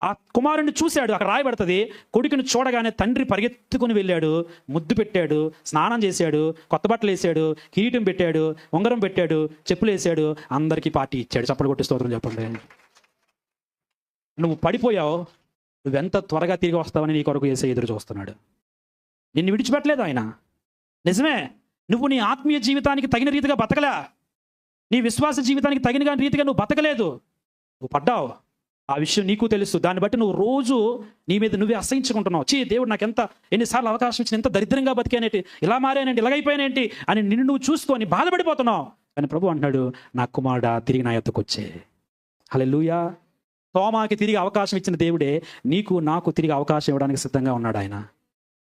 ఆ కుమారుడిని చూశాడు, అక్కడ రాయబడుతుంది, కొడుకుని చూడగానే తండ్రి పరిగెత్తుకుని వెళ్ళాడు, ముద్దు పెట్టాడు, స్నానం చేశాడు, కొత్త బట్టలు వేసాడు, కిరీటం పెట్టాడు, ఉంగరం పెట్టాడు, చెప్పులు వేసాడు, అందరికీ పార్టీ ఇచ్చాడు. చప్పలు కొట్టి స్తోత్రం చెప్పండి. నువ్వు పడిపోయావు, నువ్వెంత త్వరగా తిరిగి వస్తావని నీ కొరకు యేసయ్య ఎదురు చూస్తున్నాడు. నిన్ను విడిచిపెట్టలేదు ఆయన. నిజమే, నువ్వు నీ ఆత్మీయ జీవితానికి తగిన రీతిగా బతకలే, నీ విశ్వాస జీవితానికి తగిన రీతిగా నువ్వు బతకలేదు, నువ్వు పడ్డావు. ఆ విషయం నీకు తెలుసు. దాన్ని బట్టి నువ్వు రోజు నీ మీద నువ్వే అసహించుకుంటున్నావు. దేవుడు నాకు ఎన్నిసార్లు అవకాశం ఇచ్చిన, ఎంత దరిద్రంగా బతికానేంటి, ఇలా మారానేంటి, ఇలాగైపోయానేంటి అని నిన్ను నువ్వు చూసుకొని బాధపడిపోతున్నావు. కానీ ప్రభు అంటున్నాడు, నా కుమారుడా తిరిగి నా యొద్దకు వచ్చే. హల్లెలూయా. తోమాకి తిరిగి అవకాశం ఇచ్చిన దేవుడే నీకు నాకు తిరిగి అవకాశం ఇవ్వడానికి సిద్ధంగా ఉన్నాడు. ఆయన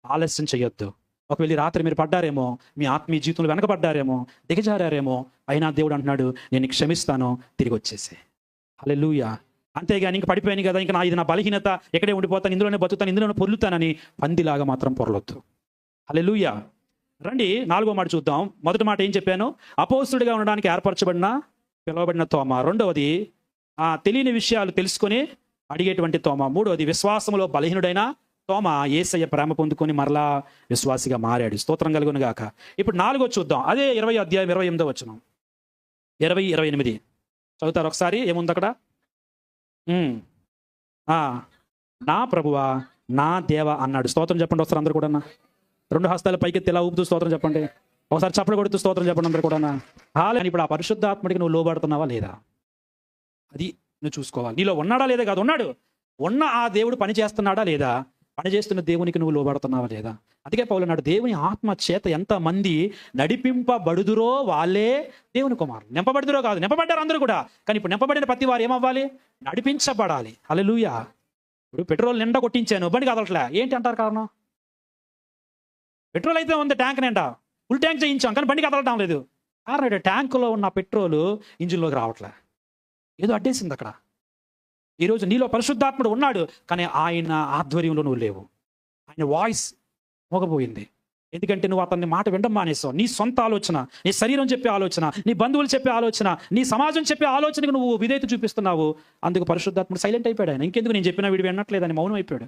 ఆలస్యం చేయొద్దు. ఒకవేళ రాత్రి మీరు పడ్డారేమో, మీ ఆత్మీయ జీవితంలో వెనకబడ్డారేమో, దిగజారేమో, అయినా దేవుడు అంటున్నాడు, నేను క్షమిస్తాను, తిరిగి వచ్చేసే. హల్లెలూయా. అంతేగాని ఇంక పడిపోయాను కదా, ఇంకా ఇది నా బలహీనత, ఎక్కడే ఉండిపోతాను, ఇందులోనే బతుకుతాను, ఇందులోనే పొర్లుతానని పందిలాగా మాత్రం పొరలొద్దు. హల్లెలూయా. రండి 4వ మాట చూద్దాం. మొదటి మాట ఏం చెప్పాను? అపోస్తుడిగా ఉండడానికి ఏర్పరచబడిన, పిలువబడిన తోమ. రెండవది తెలియని విషయాలు తెలుసుకొని అడిగేటువంటి తోమ. మూడవది విశ్వాసంలో బలహీనుడైన తోమ యేసయ్య ప్రేమ పొందుకొని మరలా విశ్వాసిగా మారాడు. స్తోత్రం కలుగును గాక. ఇప్పుడు 4వ చూద్దాం. అదే 20వ అధ్యాయం 28వ వచనం, 20-28 చదువుతారు ఒకసారి. ఏముంది అక్కడ? నా ప్రభువా, నా దేవ అన్నాడు. స్తోత్రం చెప్పండి ఒకసారి అందరు కూడా. 2 హస్తాల పైకెత్తి ఇలా ఊపుతూ స్తోత్రం చెప్పండి. ఒకసారి చప్పలు కొడుతూ స్తోత్రం చెప్పండి అందరు కూడా. ఇప్పుడు ఆ పరిశుద్ధాత్మడికి నువ్వు లోబడుతున్నావా లేదా, అది నువ్వు చూసుకోవాలి. నీలో ఉన్నాడా లేదా కాదు, ఉన్నాడు. ఉన్న ఆ దేవుడు పని చేస్తున్నాడా లేదా, పని చేస్తున్న దేవునికి నువ్వు లోబడుతున్నావా లేదా. అందుకే పౌలు అన్నాడు, దేవుని ఆత్మ చేత ఎంతమంది నడిపింపబడుదురో వాళ్ళే దేవుని కుమారులు. నింపబడుదురో కాదు, నింపబడ్డారు అందరూ కూడా. కానీ ఇప్పుడు నింపబడిన ప్రతి వారు ఏమవ్వాలి? నడిపించబడాలి. హల్లెలూయా. ఇప్పుడు పెట్రోల్ నిండా కొట్టించాను, బండి కదలట్లే, ఏంటి అంటారు కారణం? పెట్రోల్ అయితే ఉంది, ట్యాంక్ నిండా ఫుల్ ట్యాంక్ చేయించాం, కానీ బండి కదలటం లేదు. కారణం ట్యాంకులో ఉన్న పెట్రోల్ ఇంజిన్లోకి రావట్లే, ఏదో అడ్డేసింది అక్కడ. ఈరోజు నీలో పరిశుద్ధాత్ముడు ఉన్నాడు, కానీ ఆయన ఆధ్వర్యంలో నువ్వు లేవు. ఆయన వాయిస్ మోగపోయింది. ఎందుకంటే నువ్వు అతన్ని మాట వినడం మానేసావు. నీ సొంత ఆలోచన, నీ శరీరం చెప్పే ఆలోచన, నీ బంధువులు చెప్పే ఆలోచన, నీ సమాజం చెప్పే ఆలోచనకు నువ్వు విధేయత చూపిస్తున్నావు. అందుకు పరిశుద్ధాత్ముడు సైలెంట్ అయిపోయాడు. ఆయన ఇంకెందుకు నేను చెప్పినా వీడు వినట్లేదని మౌనం అయిపోయాడు.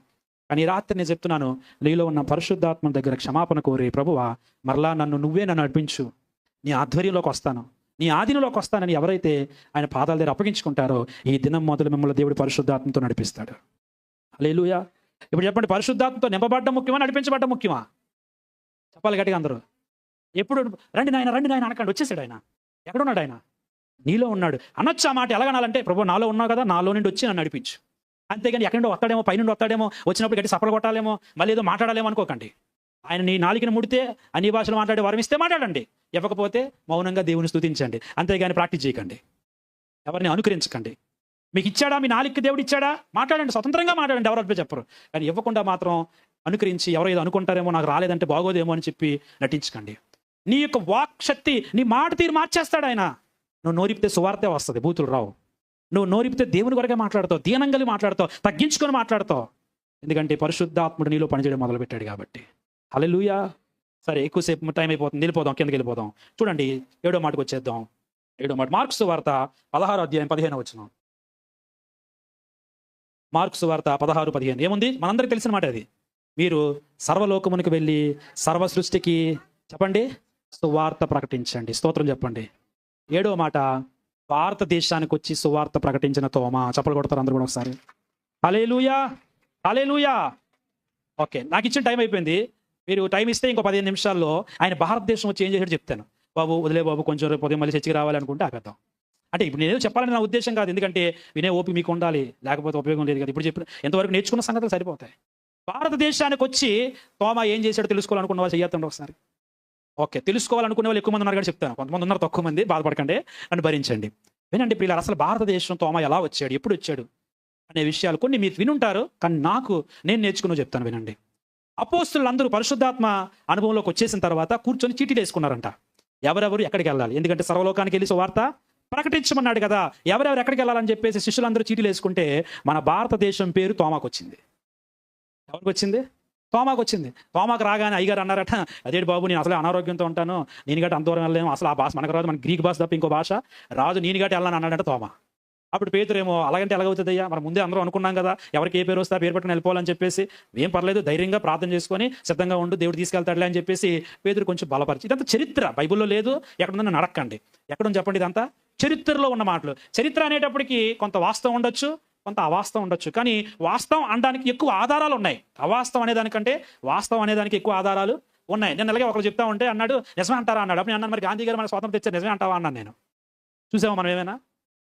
కానీ రాత్రి నేను చెప్తున్నాను, నీలో ఉన్న పరిశుద్ధాత్మ దగ్గర క్షమాపణ కోరి, ప్రభువా మరలా నువ్వే నన్ను నడిపించు, నీ ఆధ్వర్యంలోకి వస్తాను, నీ ఆధీనంలోకి వస్తానని ఎవరైతే ఆయన పాదాల దగ్గర అప్పగించుకుంటారో, ఈ దినం మొదలు మిమ్మల్ని దేవుడు పరిశుద్ధాత్మతో నడిపిస్తాడు. హల్లెలూయా. ఇప్పుడు చెప్పండి, పరిశుద్ధాత్మతో నింపబడ్డం ముఖ్యమా, నడిపించబడ్డం ముఖ్యమా? చెప్పాలి గట్టిగా అందరూ. ఎప్పుడు రండి నాయన అనకండి, వచ్చేసాడు ఆయన. ఎక్కడున్నాడు ఆయన? నీలో ఉన్నాడు. అనొచ్చు ఆ మాట. ఎలాగనాలంటే, ప్రభు నాలో ఉన్నావు కదా, నాలో నుండి వచ్చి నన్ను నడిపించు. అంతేగాని ఎక్కడో వస్తాడేమో, పైనుండి వస్తాడేమో, వచ్చినప్పుడు గట్టి సపలు కొట్టాలేమో, మళ్ళీ ఏదో మాట్లాడాలేమో అనుకోకండి. ఆయన నీ నాలుకని ముడితే అన్ని భాషలు మాట్లాడే వరం ఇస్తే మాట్లాడండి, ఇవ్వకపోతే మౌనంగా దేవుని స్తుతించండి. అంతేగాని ప్రాక్టీస్ చేయకండి, ఎవరిని అనుకరించకండి. మీకు ఇచ్చాడా, మీ నాలుగుకి దేవుడు ఇచ్చాడా, మాట్లాడండి, స్వతంత్రంగా మాట్లాడండి, ఎవరు అడ్డు చెప్పరు. కానీ ఇవ్వకుండా మాత్రం అనుకరించి ఎవరో ఏదో అనుకుంటారేమో, నాకు రాలేదంటే బాగోదేమో అని చెప్పి నటించకండి. నీ యొక్క వాక్ శక్తి, నీ మాట తీరు మార్చేస్తాడు ఆయన. నువ్వు నోరిపితే సువార్తే వస్తుంది, బూతులు రావు. నువ్వు నోరిపితే దేవుని కొరకే మాట్లాడతావు, దీనంగలి మాట్లాడతావు, తగ్గించుకొని మాట్లాడతావు. ఎందుకంటే పరిశుద్ధాత్ముడు నీలో పనిచేయడం మొదలుపెట్టాడు కాబట్టి. హల్లెలూయా. సరే, ఎక్కువసేపు టైం అయిపోతుంది, వెళ్ళిపోదాం, కిందకి వెళ్ళిపోదాం. చూడండి 7వ మాటకు వచ్చేద్దాం. 7వ మాట మార్కు సువార్త 16వ అధ్యాయం 15వ వచనం. మార్కు సువార్త 16:15 ఏముంది? మనందరికీ తెలిసిన మాట అది. మీరు సర్వలోకమునికి వెళ్ళి సర్వ సృష్టికి చెప్పండి, సువార్త ప్రకటించండి. స్తోత్రం చెప్పండి. 7వ మాట, భారతదేశానికి వచ్చి సువార్త ప్రకటించిన తోమా. చప్పలు కొడతారు అందరూ కూడా ఒకసారి. హల్లెలూయా, హల్లెలూయా. ఓకే, నాకు ఇచ్చిన టైం అయిపోయింది. మీరు టైం ఇస్తే ఇంకో 15 నిమిషాల్లో ఆయన భారతదేశం వచ్చి ఏం చేశాడు చెప్తాను. బాబు వదిలే బాబు, కొంచెం రేపు ఉదయం మళ్ళీ చర్చికి రావాలనుకుంటే ఆపేద్దాం. అంటే ఇప్పుడు నేనేదో చెప్పాలని నా ఉద్దేశం కాదు, ఎందుకంటే వినే ఓపి మీకు ఉండాలి, లేకపోతే ఉపయోగం లేదు కదా. ఇప్పుడు చెప్పిన ఎంతవరకు నేర్చుకున్న సంగతులు సరిపోతాయి. భారతదేశానికి వచ్చి తోమా ఏం చేశాడో తెలుసుకోవాలనుకున్న వాళ్ళు చెయ్యొద్దండి ఒకసారి. ఓకే, తెలుసుకోవాలనుకునే వాళ్ళు ఎక్కువ మంది ఉన్నారు కానీ చెప్తాను, కొంతమంది ఉన్నారు తక్కువ మంది, బాధపడకండి, నన్ను భరించండి. వినండి ప్రియులారా, అసలు భారతదేశం తోమా ఎలా వచ్చాడు, ఎప్పుడు వచ్చాడు అనే విషయాలు కొన్ని మీరు వినుంటారు, కానీ నేను నేర్చుకుని చెప్తాను వినండి. అపోస్తులు అందరూ పరిశుద్ధాత్మ అనుభవంలోకి వచ్చేసిన తర్వాత కూర్చొని చీటీలు వేసుకున్నారంట, ఎవరెవరు ఎక్కడికి వెళ్ళాలి. ఎందుకంటే సర్వలోకానికి వెళ్ళి సువార్త ప్రకటించమన్నాడు కదా. ఎవరెవరు ఎక్కడికి వెళ్ళాలని చెప్పేసి శిష్యులందరూ చీటీలు వేసుకుంటే మన భారతదేశం పేరు తోమాకు వచ్చింది. ఎవరికి వచ్చింది? తోమాకు వచ్చింది. తోమాకు రాగానే అయ్యగారు అన్నారట, అదేంటి బాబు, నేను అసలు అనారోగ్యంతో ఉంటాను, నేను గట్టి అంత దూరం వెళ్ళలేము, అసలు ఆ భాష మనకు రాదు, మన గ్రీక్ భాష తప్ప ఇంకో భాష రాదు, నేను గట్టి వెళ్ళాను అన్నాడంటే తోమా. అప్పుడు పేతురేమో, అలాగంటే ఎలాగవుతుందయ్యా, మనం ముందే అందరూ అనుకున్నాం కదా, ఎవరికి ఏ పేరు వస్తే ఆ పేరు పెట్టుకుని వెళ్ళిపోవాలని చెప్పేసి, ఏం పర్లేదు, ధైర్యంగా ప్రార్థన చేసుకొని సిద్ధంగా ఉండు, దేవుడు తీసుకెళ్తాడులే అని చెప్పేసి పేతురు కొంచెం బలపరిచి. ఇదంతా చరిత్ర, బైబిల్లో లేదు, ఎక్కడుందని నడక్కండి, ఎక్కడుంది చెప్పండి, ఇదంతా చరిత్రలో ఉన్న మాటలు. చరిత్ర అనేటప్పటికీ కొంత వాస్తవం ఉండొచ్చు, కొంత అవాస్తవం ఉండొచ్చు, కానీ వాస్తవం అనడానికి ఎక్కువ ఆధారాలు ఉన్నాయి. అవాస్తవం అనేదానికంటే వాస్తవం అనేదానికి ఎక్కువ ఆధారాలు ఉన్నాయి. నేను అలాగే ఒకరు చెప్తా ఉంటే అన్నాడు, నిజమే అంటారా అన్నాడు. అప్పుడు నేను అన్నాను, మరి గాంధీ గారు మన స్వాతంత్రం తెచ్చారు, నిజమే అంటావా అన్నాను నేను. చూసామా మనం ఏమైనా?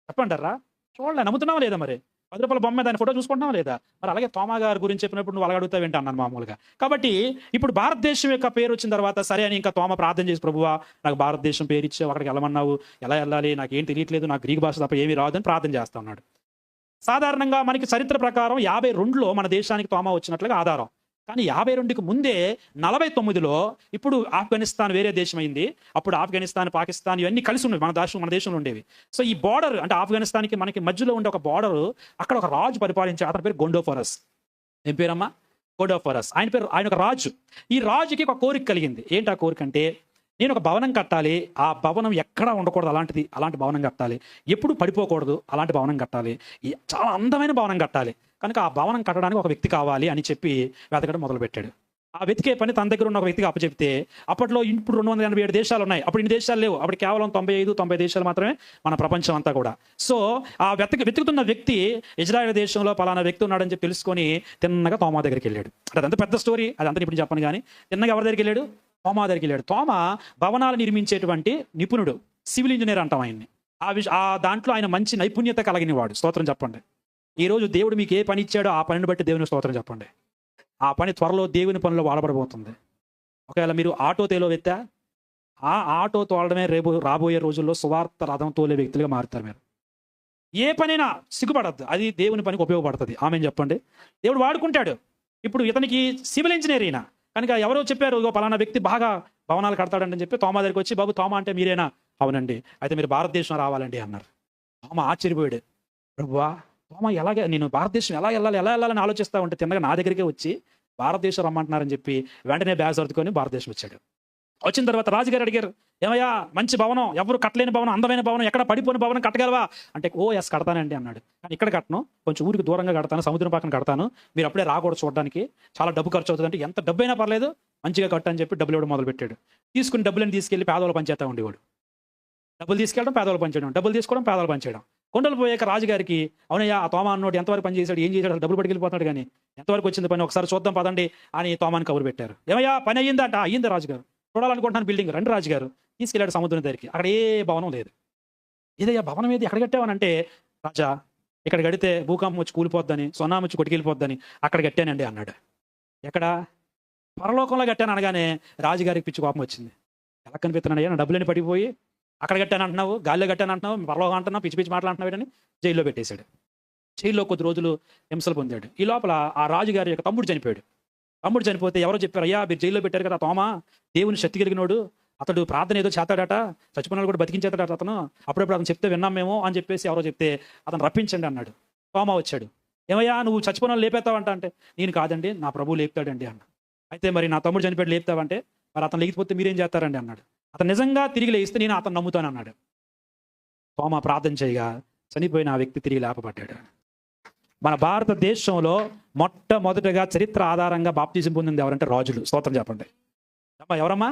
చెప్పంటారా? చూడలే, నమ్ముతున్నావా లేదా? మరి 10 రూపాయల బొమ్మ దాని ఫోటో చూసుకుంటున్నావా లేదా? మరి అలాగే తోమా గారి గురించి చెప్పినప్పుడు నువ్వు అలాగ అడుగుతావు ఏంటి అన్నాను మామూలుగా. కాబట్టి ఇప్పుడు భారతదేశం యొక్క పేరు వచ్చిన తర్వాత సరే అని ఇంకా తోమ ప్రార్థన చేసి, ప్రభువా నాకు భారతదేశం పేరు ఇచ్చావు, అక్కడికి వెళ్ళమన్నావు, ఎలా వెళ్ళాలి, నాకు ఏం తెలియట్లేదు, నాకు గ్రీక్ భాష తప్ప ఏమీ రాదని ప్రార్థన చేస్తా ఉన్నాడు. సాధారణంగా మనకి చరిత్ర ప్రకారం 52లో మన దేశానికి తోమా వచ్చినట్లుగా ఆధారం. కానీ 52కి ముందే 49లో ఇప్పుడు ఆఫ్ఘనిస్తాన్ వేరే దేశం అయింది. అప్పుడు ఆఫ్ఘనిస్తాన్, పాకిస్తాన్ ఇవన్నీ కలిసి ఉండేవి, మన దేశంలో ఉండేవి. సో ఈ బార్డర్ అంటే ఆఫ్ఘనిస్తాన్కి మనకి మధ్యలో ఉండే ఒక బార్డర్, అక్కడ ఒక రాజు పరిపాలించే, అతని పేరు గొండోఫరస్. ఏం పేరమ్మా? గొండోఫరస్. ఆయన ఒక రాజు. ఈ రాజుకి ఒక కోరిక కలిగింది. ఏంటి ఆ కోరిక అంటే, నేను ఒక భవనం కట్టాలి, ఆ భవనం ఎక్కడా ఉండకూడదు, అలాంటి భవనం కట్టాలి, ఎప్పుడు పడిపోకూడదు, అలాంటి భవనం కట్టాలి, చాలా అందమైన భవనం కట్టాలి, కనుక ఆ భవనం కట్టడానికి ఒక వ్యక్తి కావాలి అని చెప్పి వెతకడం మొదలుపెట్టాడు. ఆ వెతికే పని తన దగ్గర ఉన్న ఒక వ్యక్తికి అప్పచెప్తే, అప్పట్లో ఇప్పుడు 287 దేశాలు ఉన్నాయి, అప్పుడు ఇన్ని దేశాలు లేవు, అప్పుడు కేవలం 95-90 దేశాలు మాత్రమే మన ప్రపంచం అంతా కూడా. సో ఆ వెతుకుతున్న వ్యక్తి ఇజ్రాయెల్ దేశంలో పలానా వ్యక్తి ఉన్నాడని చెప్పి తెలుసుకొని తిన్నగా తోమా దగ్గరికి వెళ్ళాడు. అదంతా పెద్ద స్టోరీ, అదంతా ఇప్పుడు చెప్పను. కానీ తిన్నగా ఎవరి దగ్గరికి వెళ్ళాడు? తోమా దగ్గరికి వెళ్ళాడు. తోమా భవనాలు నిర్మించేటువంటి నిపుణుడు, సివిల్ ఇంజనీర్ అంటాం ఆయన్ని. ఆ దాంట్లో ఆయన మంచి నైపుణ్యత కలిగిన వాడు. స్తోత్రం చెప్పండి. ఈరోజు దేవుడు మీకు ఏ పని ఇచ్చాడో ఆ పనిని బట్టి దేవుని స్తోత్రం చెప్పండి. ఆ పని త్వరలో దేవుని పనిలో వాడబడబోతుంది. ఒకవేళ మీరు ఆటో తేలోవెత్తా, ఆ ఆటో తోలడమే రాబోయే రోజుల్లో సువార్త రథం తోలే వ్యక్తులుగా మారుతారు మీరు. ఏ పనైనా సిగ్గుపడద్దు, అది దేవుని పనికి ఉపయోగపడుతుంది. ఆమె చెప్పండి, దేవుడు వాడుకుంటాడు. ఇప్పుడు ఇతనికి సివిల్ ఇంజనీర్ అయినా కనుక ఎవరో చెప్పారు, పలానా వ్యక్తి బాగా భవనాలు కడతాడని చెప్పి తోమా దగ్గరికి వచ్చి, బాబు తోమా అంటే మీరేనా? అవునండి, అయితే మీరు భారతదేశం రావాలండి అన్నారు. తోమా ఆశ్చర్యపోయాడు. ప్రభువా, తోమా ఎలాగే, నేను భారతదేశం ఎలా వెళ్ళాలని ఆలోచిస్తా ఉంటే తిన్నగా నా దగ్గరికే వచ్చి భారతదేశం రమ్మంటున్నారని చెప్పి వెంటనే బ్యాగ్ సర్దుకొని భారతదేశం వచ్చాడు. వచ్చిన తర్వాత రాజుగారు అడిగారు, ఏమయ్యా మంచి భవనం, ఎవరు కట్టలేని భవనం, అందమైన భవనం, ఎక్కడ పడిపోయిన భవనం కట్టగలవా అంటే, ఓ ఎస్ కడతానండి అన్నాడు. కానీ ఇక్కడ కట్టను, కొంచెం ఊరికి దూరంగా కడతాను, సముద్రం పక్కన కడతాను, మీరు అప్పుడే రాకూడదు చూడడానికి, చాలా డబ్బు ఖర్చు అవుతుంది అంటే, ఎంత డబ్బు అయినా పర్లేదు మంచిగా కట్టు అని చెప్పి డబ్బులు ఇవ్వడం మొదలుపెట్టాడు. తీసుకుని డబ్బులను తీసుకెళ్లి పేదవాళ్ళు పనిచేస్తా ఉండేవాడు. డబ్బులు తీసుకెళ్ళడం, పేదవాళ్ళు పనిచేయడం, డబ్బులు తీసుకోవడం, పేదవాళ్ళు పనిచేయడం. కొండలు పోయాక రాజుగారికి, అవునయ్యా ఆ తోమా అన్నోడు ఎంతవరకు పని చేశాడు, ఏం చేశాడు, డబ్బులు పట్టుకెళ్ళిపోతాడు, కానీ ఎంతవరకు వచ్చింది పని, ఒకసారి చూద్దాం పదండి అని తోమాని కబురు పెట్టారు. ఏమయ్యా పని అయ్యిందంట? అయ్యింది రాజుగారు, చూడాలనుకుంటున్నాను బిల్డింగ్, రండి రాజుగారు. తీసుకెళ్ళాడు సముద్రం దగ్గరికి. అక్కడ ఏ భవనం లేదు. ఇదయ్యా భవనం ఏది, ఎక్కడ కట్టావనంటే, రాజా ఇక్కడ కడితే భూకంపం వచ్చి కూలిపోద్దని, సునామీ వచ్చి కొట్టుకెళ్ళిపోద్దని అక్కడ కట్టానండి అన్నాడు. ఎక్కడ? పరలోకంలో కట్టాను అనగానే రాజుగారికి పిచ్చి కోపం వచ్చింది. ఎలా కనిపిస్తున్నాడయ్యా, నా డబ్బులని పడిపోయి అక్కడ కట్టాను అంటున్నావు, గాలిలో కట్టాను అంటున్నావు, పరలోకం అంటున్నావు, పిచ్చి మాట్లాడుతున్నావు, జైల్లో పెట్టేశాడు. జైల్లో కొద్ది రోజులు హింసలు పొందాడు. ఈ లోపల ఆ రాజుగారి యొక్క తమ్ముడు చనిపోయాడు. తమ్ముడు చనిపోతే ఎవరో చెప్పారు, అయ్యా మీరు జైల్లో పెట్టారు కదా తోమా, దేవుని శక్తి కలిగినోడు, అతడు ప్రార్థన ఏదో చేస్తాడట, చచ్చిపోయినాడు కూడా బతికించేస్తాడట అతను, అప్పుడప్పుడు అతను చెప్తే విన్నాం మేము అని చెప్పేసి ఎవరో చెప్తే అతను రప్పించండి అన్నాడు. తోమా వచ్చాడు. ఏమయ్యా నువ్వు చచ్చిపోయిన లేపేస్తావంట అంటే, నేను కాదండి నా ప్రభువు లేపుతాడండి అన్న. అయితే మరి నా తమ్ముడు చనిపోయాడు లేపుతావంటే, మరి అతను లేకపోతే మీరేం చేస్తారండి అన్నాడు. అతను నిజంగా తిరిగి లేస్తే నేను అతను నమ్ముతాను అన్నాడు. తోమా ప్రార్థన చేయగా చనిపోయిన ఆ వ్యక్తి తిరిగి లేపబడ్డాడు. మన భారతదేశంలో మొట్టమొదటిగా చరిత్ర ఆధారంగా బాప్తిజం పొందింది ఎవరంటే రాజులు. స్తోత్రం చెప్పండి. ఎవరమ్మా?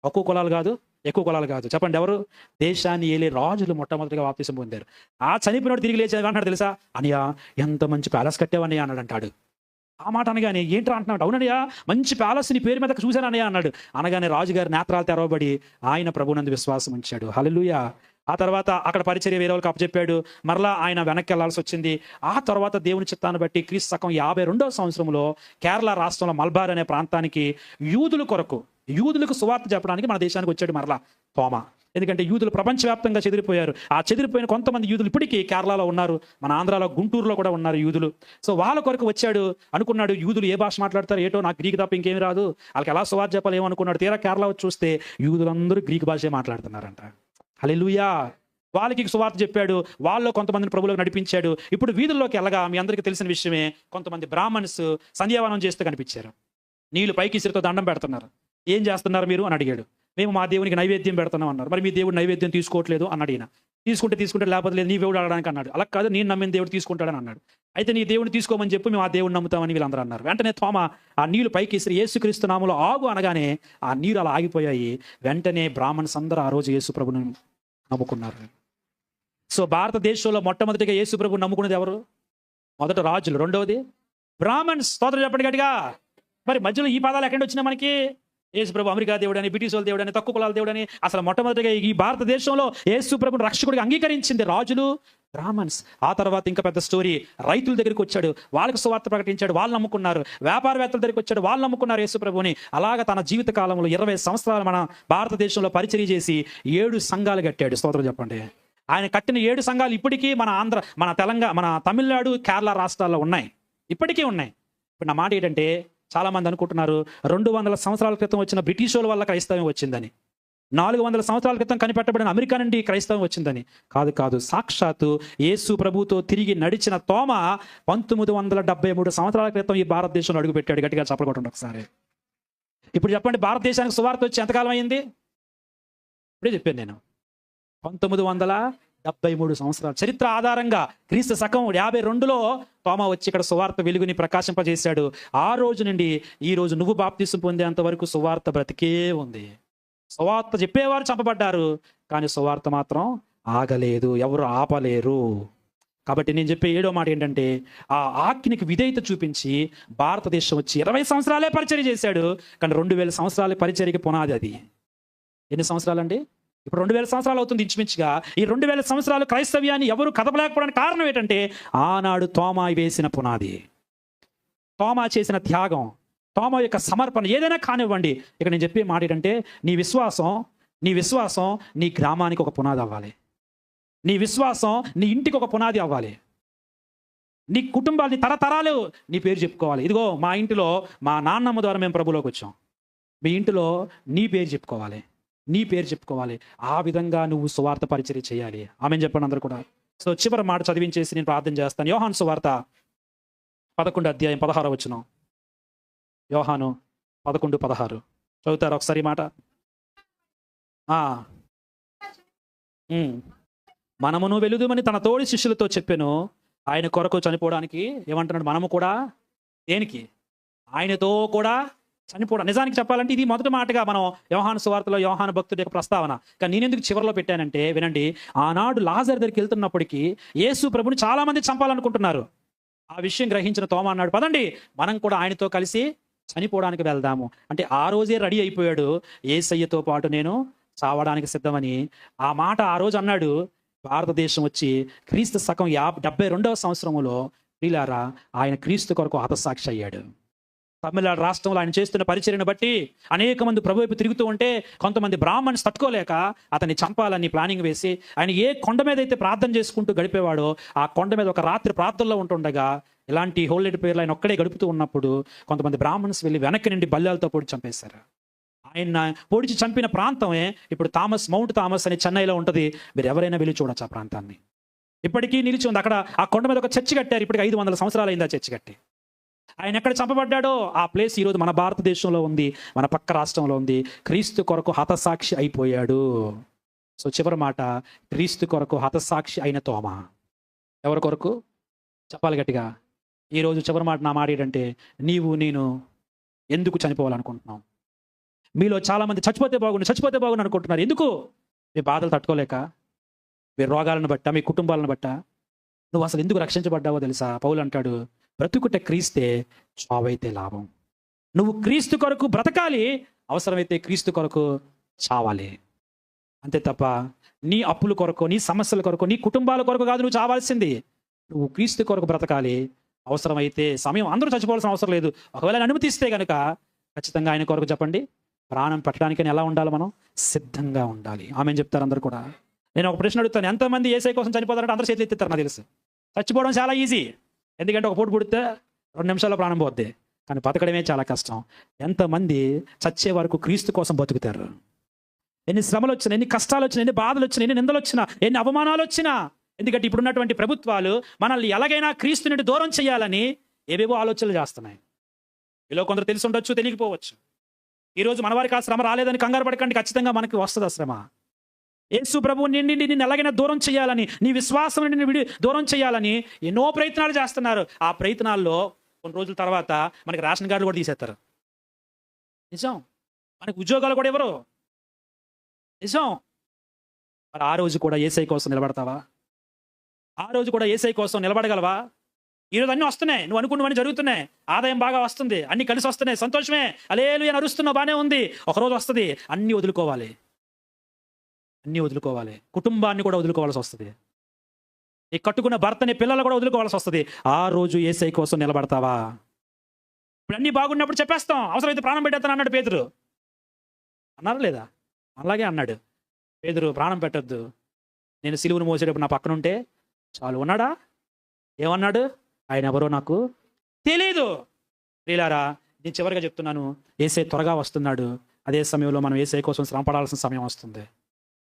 తక్కువ కులాలు కాదు, ఎక్కువ కులాలు కాదు, చెప్పండి ఎవరు? దేశాన్ని ఏలే రాజులు మొట్టమొదటిగా బాప్తిజం పొందారు. ఆ చనిపోయినోడు తిరిగి లేచి అంటాడు తెలుసా, అనియా ఎంత మంచి ప్యాలెస్ కట్టావని అన్నాడు అంటాడు. ఆ మాట అనగానే ఏంట్రా అంటున్నాడు, అవునయ్యా మంచి ప్యాలెస్ నీ పేరు మీద చూశానయ్యా అన్నాడు. అనగానే రాజుగారి నేత్రాలు తెరవబడి ఆయన ప్రభునందు విశ్వాసం ఉంచాడు. హల్లెలూయా. ఆ తర్వాత అక్కడ పరిచర్య వేరే వాళ్ళకి అప్పచెప్పాడు. మరలా ఆయన వెనక్కి వెళ్లాల్సి వచ్చింది. ఆ తర్వాత దేవుని చిత్తాన్ని బట్టి క్రీస్తు శకం 52వ సంవత్సరంలో కేరళ రాష్ట్రంలో మల్బార్ అనే ప్రాంతానికి యూదులకు సువార్త చెప్పడానికి మన దేశానికి వచ్చాడు మరలా తోమా. ఎందుకంటే యూదులు ప్రపంచవ్యాప్తంగా చెదిరిపోయారు. ఆ చెదిరిపోయిన కొంతమంది యూదులు ఇప్పటికీ కేరళలో ఉన్నారు, మన ఆంధ్రాలో గుంటూరులో కూడా ఉన్నారు యూదులు. సో వాళ్ళ కొరకు వచ్చాడు. అనుకున్నాడు యూదులు ఏ భాష మాట్లాడతారు ఏటో, నాకు గ్రీక్ తప్ప ఇంకేమి రాదు, వాళ్ళకి ఎలా సువార్త చెప్పాలి ఏమనుకున్నాడు. తీరా కేరళ వచ్చి చూస్తే యూదులందరూ గ్రీక్ భాషే మాట్లాడుతున్నారంట. హల్లెలూయా. వాళ్ళకి సువార్త చెప్పాడు, వాళ్ళు కొంతమందిని ప్రభువులోకి నడిపించాడు. ఇప్పుడు వీధుల్లోకి వెళ్ళగా మీ అందరికీ తెలిసిన విషయమే, కొంతమంది బ్రాహ్మణ్స్ సంధ్యావనం చేస్తూ కనిపించారు. నీళ్లు పైకి ఇసురుతో దండం పెడుతున్నారు. ఏం చేస్తున్నారు మీరు అని అడిగాడు. మేము మా దేవునికి నైవేద్యం పెడుతున్నాం అన్నారు. మరి మీ దేవుడు నైవేద్యం తీసుకోవట్లేదు అన్నాడు ఈయన. తీసుకుంటే లేకపోతే లేదు, నీ దేవుడు అడగడానికి అన్నాడు. అలా కాదు, నేను నమ్మిన దేవుడు తీసుకుంటాడని అన్నాడు. అయితే నీ దేవుడిని తీసుకోమని చెప్పి మేము ఆ దేవుడిని నమ్ముతామని వీళ్ళందరూ అన్నారు. వెంటనే తోమా ఆ నీళ్లు పైకి ఇసిరి యేసుక్రీస్తు నామములో ఆగు అనగానే ఆ నీరు అలా ఆగిపోయాయి. వెంటనే బ్రాహ్మణ్స్ అందరూ ఆ రోజు యేసు ప్రభుని నమ్ముకున్నారు. సో భారతదేశంలో మొట్టమొదటిగా యేసు ప్రభుని నమ్ముకునేది ఎవరు? మొదట రాజులు, రెండవది బ్రాహ్మణ్స్. స్తోత్రం చెప్పండి గట్టిగా. మరి మధ్యలో ఈ పదాలు ఎక్కడి వచ్చినా మనకి? యేసు ప్రభు అమెరికా దేవుడని, బ్రిటిష్ వాళ్ళ దేవుడని, తక్కువ కులాల దేవుడని. అసలు మొట్టమొదటిగా ఈ భారతదేశంలో యేసు ప్రభుని రక్షకుడిగా అంగీకరించింది రాజులు, బ్రాహ్మణ్స్. ఆ తర్వాత ఇంకా పెద్ద స్టోరీ. రైతుల దగ్గరికి వచ్చాడు, వాళ్ళకి సువార్త ప్రకటించాడు, వాళ్ళు నమ్ముకున్నారు. వ్యాపారవేత్తల దగ్గరికి వచ్చాడు, వాళ్ళు నమ్ముకున్నారు యేసు ప్రభుని. అలాగ తన జీవిత కాలంలో 20 సంవత్సరాలు మన భారతదేశంలో పరిచర్య చేసి 7 సంఘాలు కట్టాడు. స్తోత్రం చెప్పండి. ఆయన కట్టిన 7 సంఘాలు ఇప్పటికీ మన తెలంగాణ, మన తమిళనాడు, కేరళ రాష్ట్రాల్లో ఉన్నాయి, ఇప్పటికీ ఉన్నాయి. ఇప్పుడు నా మాట ఏంటంటే, చాలా మంది అనుకుంటున్నారు 200 సంవత్సరాల క్రితం వచ్చిన బ్రిటిష్ వాళ్ళ వల్ల క్రైస్తవం వచ్చిందని, 400 సంవత్సరాల క్రితం కనిపెట్టబడిన అమెరికా నుండి క్రైస్తవం వచ్చిందని. కాదు. సాక్షాత్తు యేసు ప్రభుతో తిరిగి నడిచిన తోమా 1973 సంవత్సరాల క్రితం ఈ భారతదేశంలో అడుగుపెట్టాడు. గట్టిగా చప్పట్లు కొట్టండి ఒకసారి. ఇప్పుడు చెప్పండి, భారతదేశానికి సువార్త వచ్చి ఎంతకాలం అయింది? ఇప్పుడే చెప్పాను నేను, 1973 సంవత్సరాలు. చరిత్ర ఆధారంగా క్రీస్తు శకం 52లో తోమా వచ్చి ఇక్కడ సువార్త వెలుగుని ప్రకాశింపజేశాడు. ఆ రోజు నుండి ఈ రోజు నువ్వు బాప్తిసం పొందేంత వరకు సువార్త బ్రతికే ఉంది. సువార్త చెప్పేవారు చంపబడ్డారు, కానీ సువార్త మాత్రం ఆగలేదు, ఎవరు ఆపలేరు. కాబట్టి నేను చెప్పే 7వ మాట ఏంటంటే, ఆ ఆజ్ఞకి విధేయత చూపించి భారతదేశం వచ్చి 20 సంవత్సరాలే పరిచర్య చేశాడు. కానీ 2000 సంవత్సరాల పరిచర్యకి పునాది అది. ఎన్ని సంవత్సరాలండి? ఇప్పుడు 2000 సంవత్సరాలు అవుతుంది ఇంచుమించుగా. ఈ 2000 సంవత్సరాలు క్రైస్తవ్యాన్ని ఎవరు కదపలేకపోవడానికి కారణం ఏంటంటే, ఆనాడు తోమా వేసిన పునాది, తోమా చేసిన త్యాగం, తోమా యొక్క సమర్పణ. ఏదైనా కానివ్వండి. ఇక్కడ నేను చెప్పే మాట ఏంటంటే, నీ విశ్వాసం నీ గ్రామానికి ఒక పునాది అవ్వాలి. నీ విశ్వాసం నీ ఇంటికి ఒక పునాది అవ్వాలి. నీ కుటుంబాన్ని తరతరాలు నీ పేరు చెప్పుకోవాలి. ఇదిగో మా ఇంటిలో మా నాన్నమ్మ ద్వారా మేము ప్రభులోకి వచ్చాం. మీ ఇంటిలో నీ పేరు చెప్పుకోవాలి. ఆ విధంగా నువ్వు సువార్త పరిచర్య చేయాలి. ఆమెను చెప్పండి అందరూ కూడా. సో చివరి మాట చదివించేసి నేను ప్రార్థన చేస్తాను. యోహాను సువార్త 11వ అధ్యాయం 16వ వచనం. యోహాను 11:16 చదువుతారు ఒకసారి ఈ మాట. మనమును వెలుదుమని తన తోడి శిష్యులతో చెప్పాను. ఆయన కొరకు చనిపోవడానికి ఏమంటున్నాడు? మనము కూడా దేనికి? ఆయనతో కూడా చనిపోవడం. నిజానికి చెప్పాలంటే ఇది మొదటి మాటగా మనం యోహాను సువార్తలో యోహాను భక్తుడి యొక్క ప్రస్తావన. కానీ నేను ఎందుకు చివరిలో పెట్టానంటే, వినండి, ఆనాడు లాజరు దగ్గరికి వెళ్తున్నప్పటికీ యేసు ప్రభుని చాలా మంది చంపాలనుకుంటున్నారు. ఆ విషయం గ్రహించిన తోమా అన్నాడు, పదండి మనం కూడా ఆయనతో కలిసి చనిపోవడానికి వెళ్దాము. అంటే ఆ రోజే రెడీ అయిపోయాడు, యేసయ్యతో పాటు నేను చావడానికి సిద్ధమని. ఆ మాట ఆ రోజు అన్నాడు. భారతదేశం వచ్చి క్రీస్తు శకం 72వ సంవత్సరంలో ప్రియులారా ఆయన క్రీస్తు కొరకు హతసాక్షి అయ్యాడు. తమిళనాడు రాష్ట్రంలో ఆయన చేస్తున్న పరిచర్యను బట్టి అనేక మంది ప్రభు వైపు తిరుగుతూ ఉంటే కొంతమంది బ్రాహ్మణ్స్ తట్టుకోలేక అతన్ని చంపాలని ప్లానింగ్ వేసి, ఆయన ఏ కొండ మీద అయితే ప్రార్థన చేసుకుంటూ గడిపేవాడో ఆ కొండ మీద ఒక రాత్రి ప్రార్థనలో ఉంటుండగా ఇలాంటి హోల్డెడ్ పేర్లు ఆయన ఒక్కడే గడుపుతూ ఉన్నప్పుడు కొంతమంది బ్రాహ్మణ్స్ వెళ్ళి వెనక్కి నుండి బల్లాలతో పొడి చంపేశారు. ఆయన పొడిచి చంపిన ప్రాంతమే ఇప్పుడు మౌంట్ థామస్ అని చెన్నైలో ఉంటుంది. మీరు ఎవరైనా వెళ్ళి చూడొచ్చు ఆ ప్రాంతాన్ని. ఇప్పటికీ నిలిచి ఉంది. అక్కడ ఆ కొండ మీద ఒక చర్చి కట్టారు. ఇప్పటికి 500 సంవత్సరాలు అయింది ఆ చర్చి కట్టి. ఆయన ఎక్కడ చంపబడ్డాడో ఆ ప్లేస్ ఈరోజు మన భారతదేశంలో ఉంది, మన పక్క రాష్ట్రంలో ఉంది. క్రీస్తు కొరకు హతసాక్షి అయిపోయాడు. సో చివరి మాట, క్రీస్తు కొరకు హతసాక్షి అయిన తోమా. ఎవరి కొరకు చెప్పాలి గట్టిగా. ఈరోజు చివరి మాట, నా మాట ఏంటంటే, నీవు నేను ఎందుకు చనిపోవాలనుకుంటున్నాం? మీలో చాలామంది చచ్చిపోతే బాగుండు అనుకుంటున్నారు. ఎందుకు? మీ బాధలు తట్టుకోలేక, మీ రోగాలను బట్ట, మీ కుటుంబాలను బట్ట. నువ్వు అసలు ఎందుకు రక్షించబడ్డావో తెలుసా? పౌలు అంటాడు, బ్రతుకుట క్రీస్తే, చావైతే లాభం. నువ్వు క్రీస్తు కొరకు బ్రతకాలి, అవసరమైతే క్రీస్తు కొరకు చావాలి. అంతే తప్ప నీ అప్పుల కొరకు, నీ సమస్యల కొరకు, నీ కుటుంబాల కొరకు కాదు నువ్వు చావాల్సింది. నువ్వు క్రీస్తు కొరకు బ్రతకాలి. అవసరమైతే సమయం, అందరూ చచ్చిపోవాల్సిన అవసరం లేదు. ఒకవేళ అనుమతిస్తే కనుక ఖచ్చితంగా ఆయన కొరకు చెప్పండి, ప్రాణం పెట్టడానికని ఎలా ఉండాలి? మనం సిద్ధంగా ఉండాలి. ఆమెను చెప్తారు అందరు కూడా. నేను ఒక ప్రశ్న అడుగుతాను, ఎంతమంది యేసయ్య కోసం చనిపోతారంటే అందరూ చేతులు ఎత్తిస్తారు. నాకు తెలుసు చచ్చిపోవడం చాలా ఈజీ, ఎందుకంటే ఒక పూట పుడితే 2 నిమిషాల్లో ప్రాణం పోద్ది. కానీ బతకడమే చాలా కష్టం. ఎంతమంది చచ్చే వరకు క్రీస్తు కోసం బతుకుతారు? ఎన్ని శ్రమలు వచ్చినా, ఎన్ని కష్టాలు వచ్చినా, ఎన్ని బాధలు వచ్చినా, ఎన్ని నిందలు వచ్చినా, ఎన్ని అవమానాలు వచ్చినా, ఎందుకంటే ఇప్పుడున్నటువంటి ప్రభుత్వాలు మనల్ని ఎలాగైనా క్రీస్తు నుండి దూరం చేయాలని ఏవేవో ఆలోచనలు చేస్తున్నాయి. ఇలా కొందరు తెలిసి ఉండొచ్చు, తెలియకపోవచ్చు. ఈరోజు మన వారికి ఆ శ్రమ రాలేదని కంగారు పడకండి, ఖచ్చితంగా మనకి వస్తుంది ఆ శ్రమ. యేసు ప్రభువు నిన్ను ఎలాగైనా దూరం చేయాలని, నీ విశ్వాసం నుండి దూరం చేయాలని ఎన్నో ప్రయత్నాలు చేస్తున్నారు. ఆ ప్రయత్నాల్లో కొన్ని రోజుల తర్వాత మనకి రేషన్ కార్డులు కూడా తీసేస్తారు. నిజం. మనకి ఉద్యోగాలు కూడా ఎవరు? నిజం. మరి ఆ రోజు కూడా యేసయ్య కోసం నిలబడతావా? ఆ రోజు కూడా యేసయ్య కోసం నిలబడగలవా? ఈరోజు అన్నీ వస్తున్నాయి, నువ్వు అనుకున్నవన్నీ జరుగుతున్నాయి, ఆదాయం బాగా వస్తుంది, అన్ని కలిసి వస్తున్నాయి, సంతోషమే, హల్లెలూయా అని అరుస్తున్నావు, బాగానే ఉంది. ఒకరోజు వస్తుంది, అన్నీ వదులుకోవాలి. అన్నీ వదులుకోవాలి. కుటుంబాన్ని కూడా వదులుకోవాల్సి వస్తుంది. ఈ కట్టుకున్న భర్తని, పిల్లలు కూడా వదులుకోవాల్సి వస్తుంది. ఆ రోజు యేసయ్య కోసం నిలబడతావా? ఇప్పుడు అన్నీ బాగున్నప్పుడు చెప్పేస్తాం, అవసరమైతే ప్రాణం పెట్టేస్తాను అన్నాడు పేతురు. అన్నారా లేదా? అలాగే అన్నాడు పేతురు, ప్రాణం పెట్టొద్దు, నేను సిలువను మోసేటప్పుడు నా పక్కన ఉంటే చాలు. ఉన్నాడా? ఏమన్నాడు? ఆయన ఎవరో నాకు తెలీదు. ప్రియులారా, నేను చివరిగా చెప్తున్నాను, యేసయ్య త్వరగా వస్తున్నాడు. అదే సమయంలో మనం యేసయ్య కోసం శ్రమ పడాల్సిన సమయం వస్తుంది,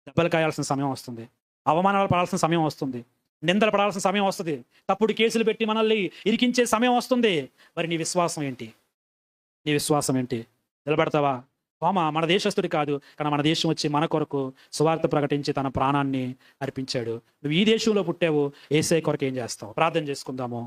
దెబ్బలు కాయాల్సిన సమయం వస్తుంది, అవమానాలు పడాల్సిన సమయం వస్తుంది, నిందలు పడాల్సిన సమయం వస్తుంది, తప్పుడు కేసులు పెట్టి మనల్ని ఇరికించే సమయం వస్తుంది. మరి నీ విశ్వాసం ఏంటి? నీ విశ్వాసం ఏంటి? నిలబడతావా? తోమా మన దేశస్తుడి కాదు, కానీ మన దేశం వచ్చి మన కొరకు సువార్త ప్రకటించి తన ప్రాణాన్ని అర్పించాడు. నువ్వు ఈ దేశంలో పుట్టావు, యేసయ్య కొరకు ఏం చేస్తావు? ప్రార్థన చేసుకుందాము.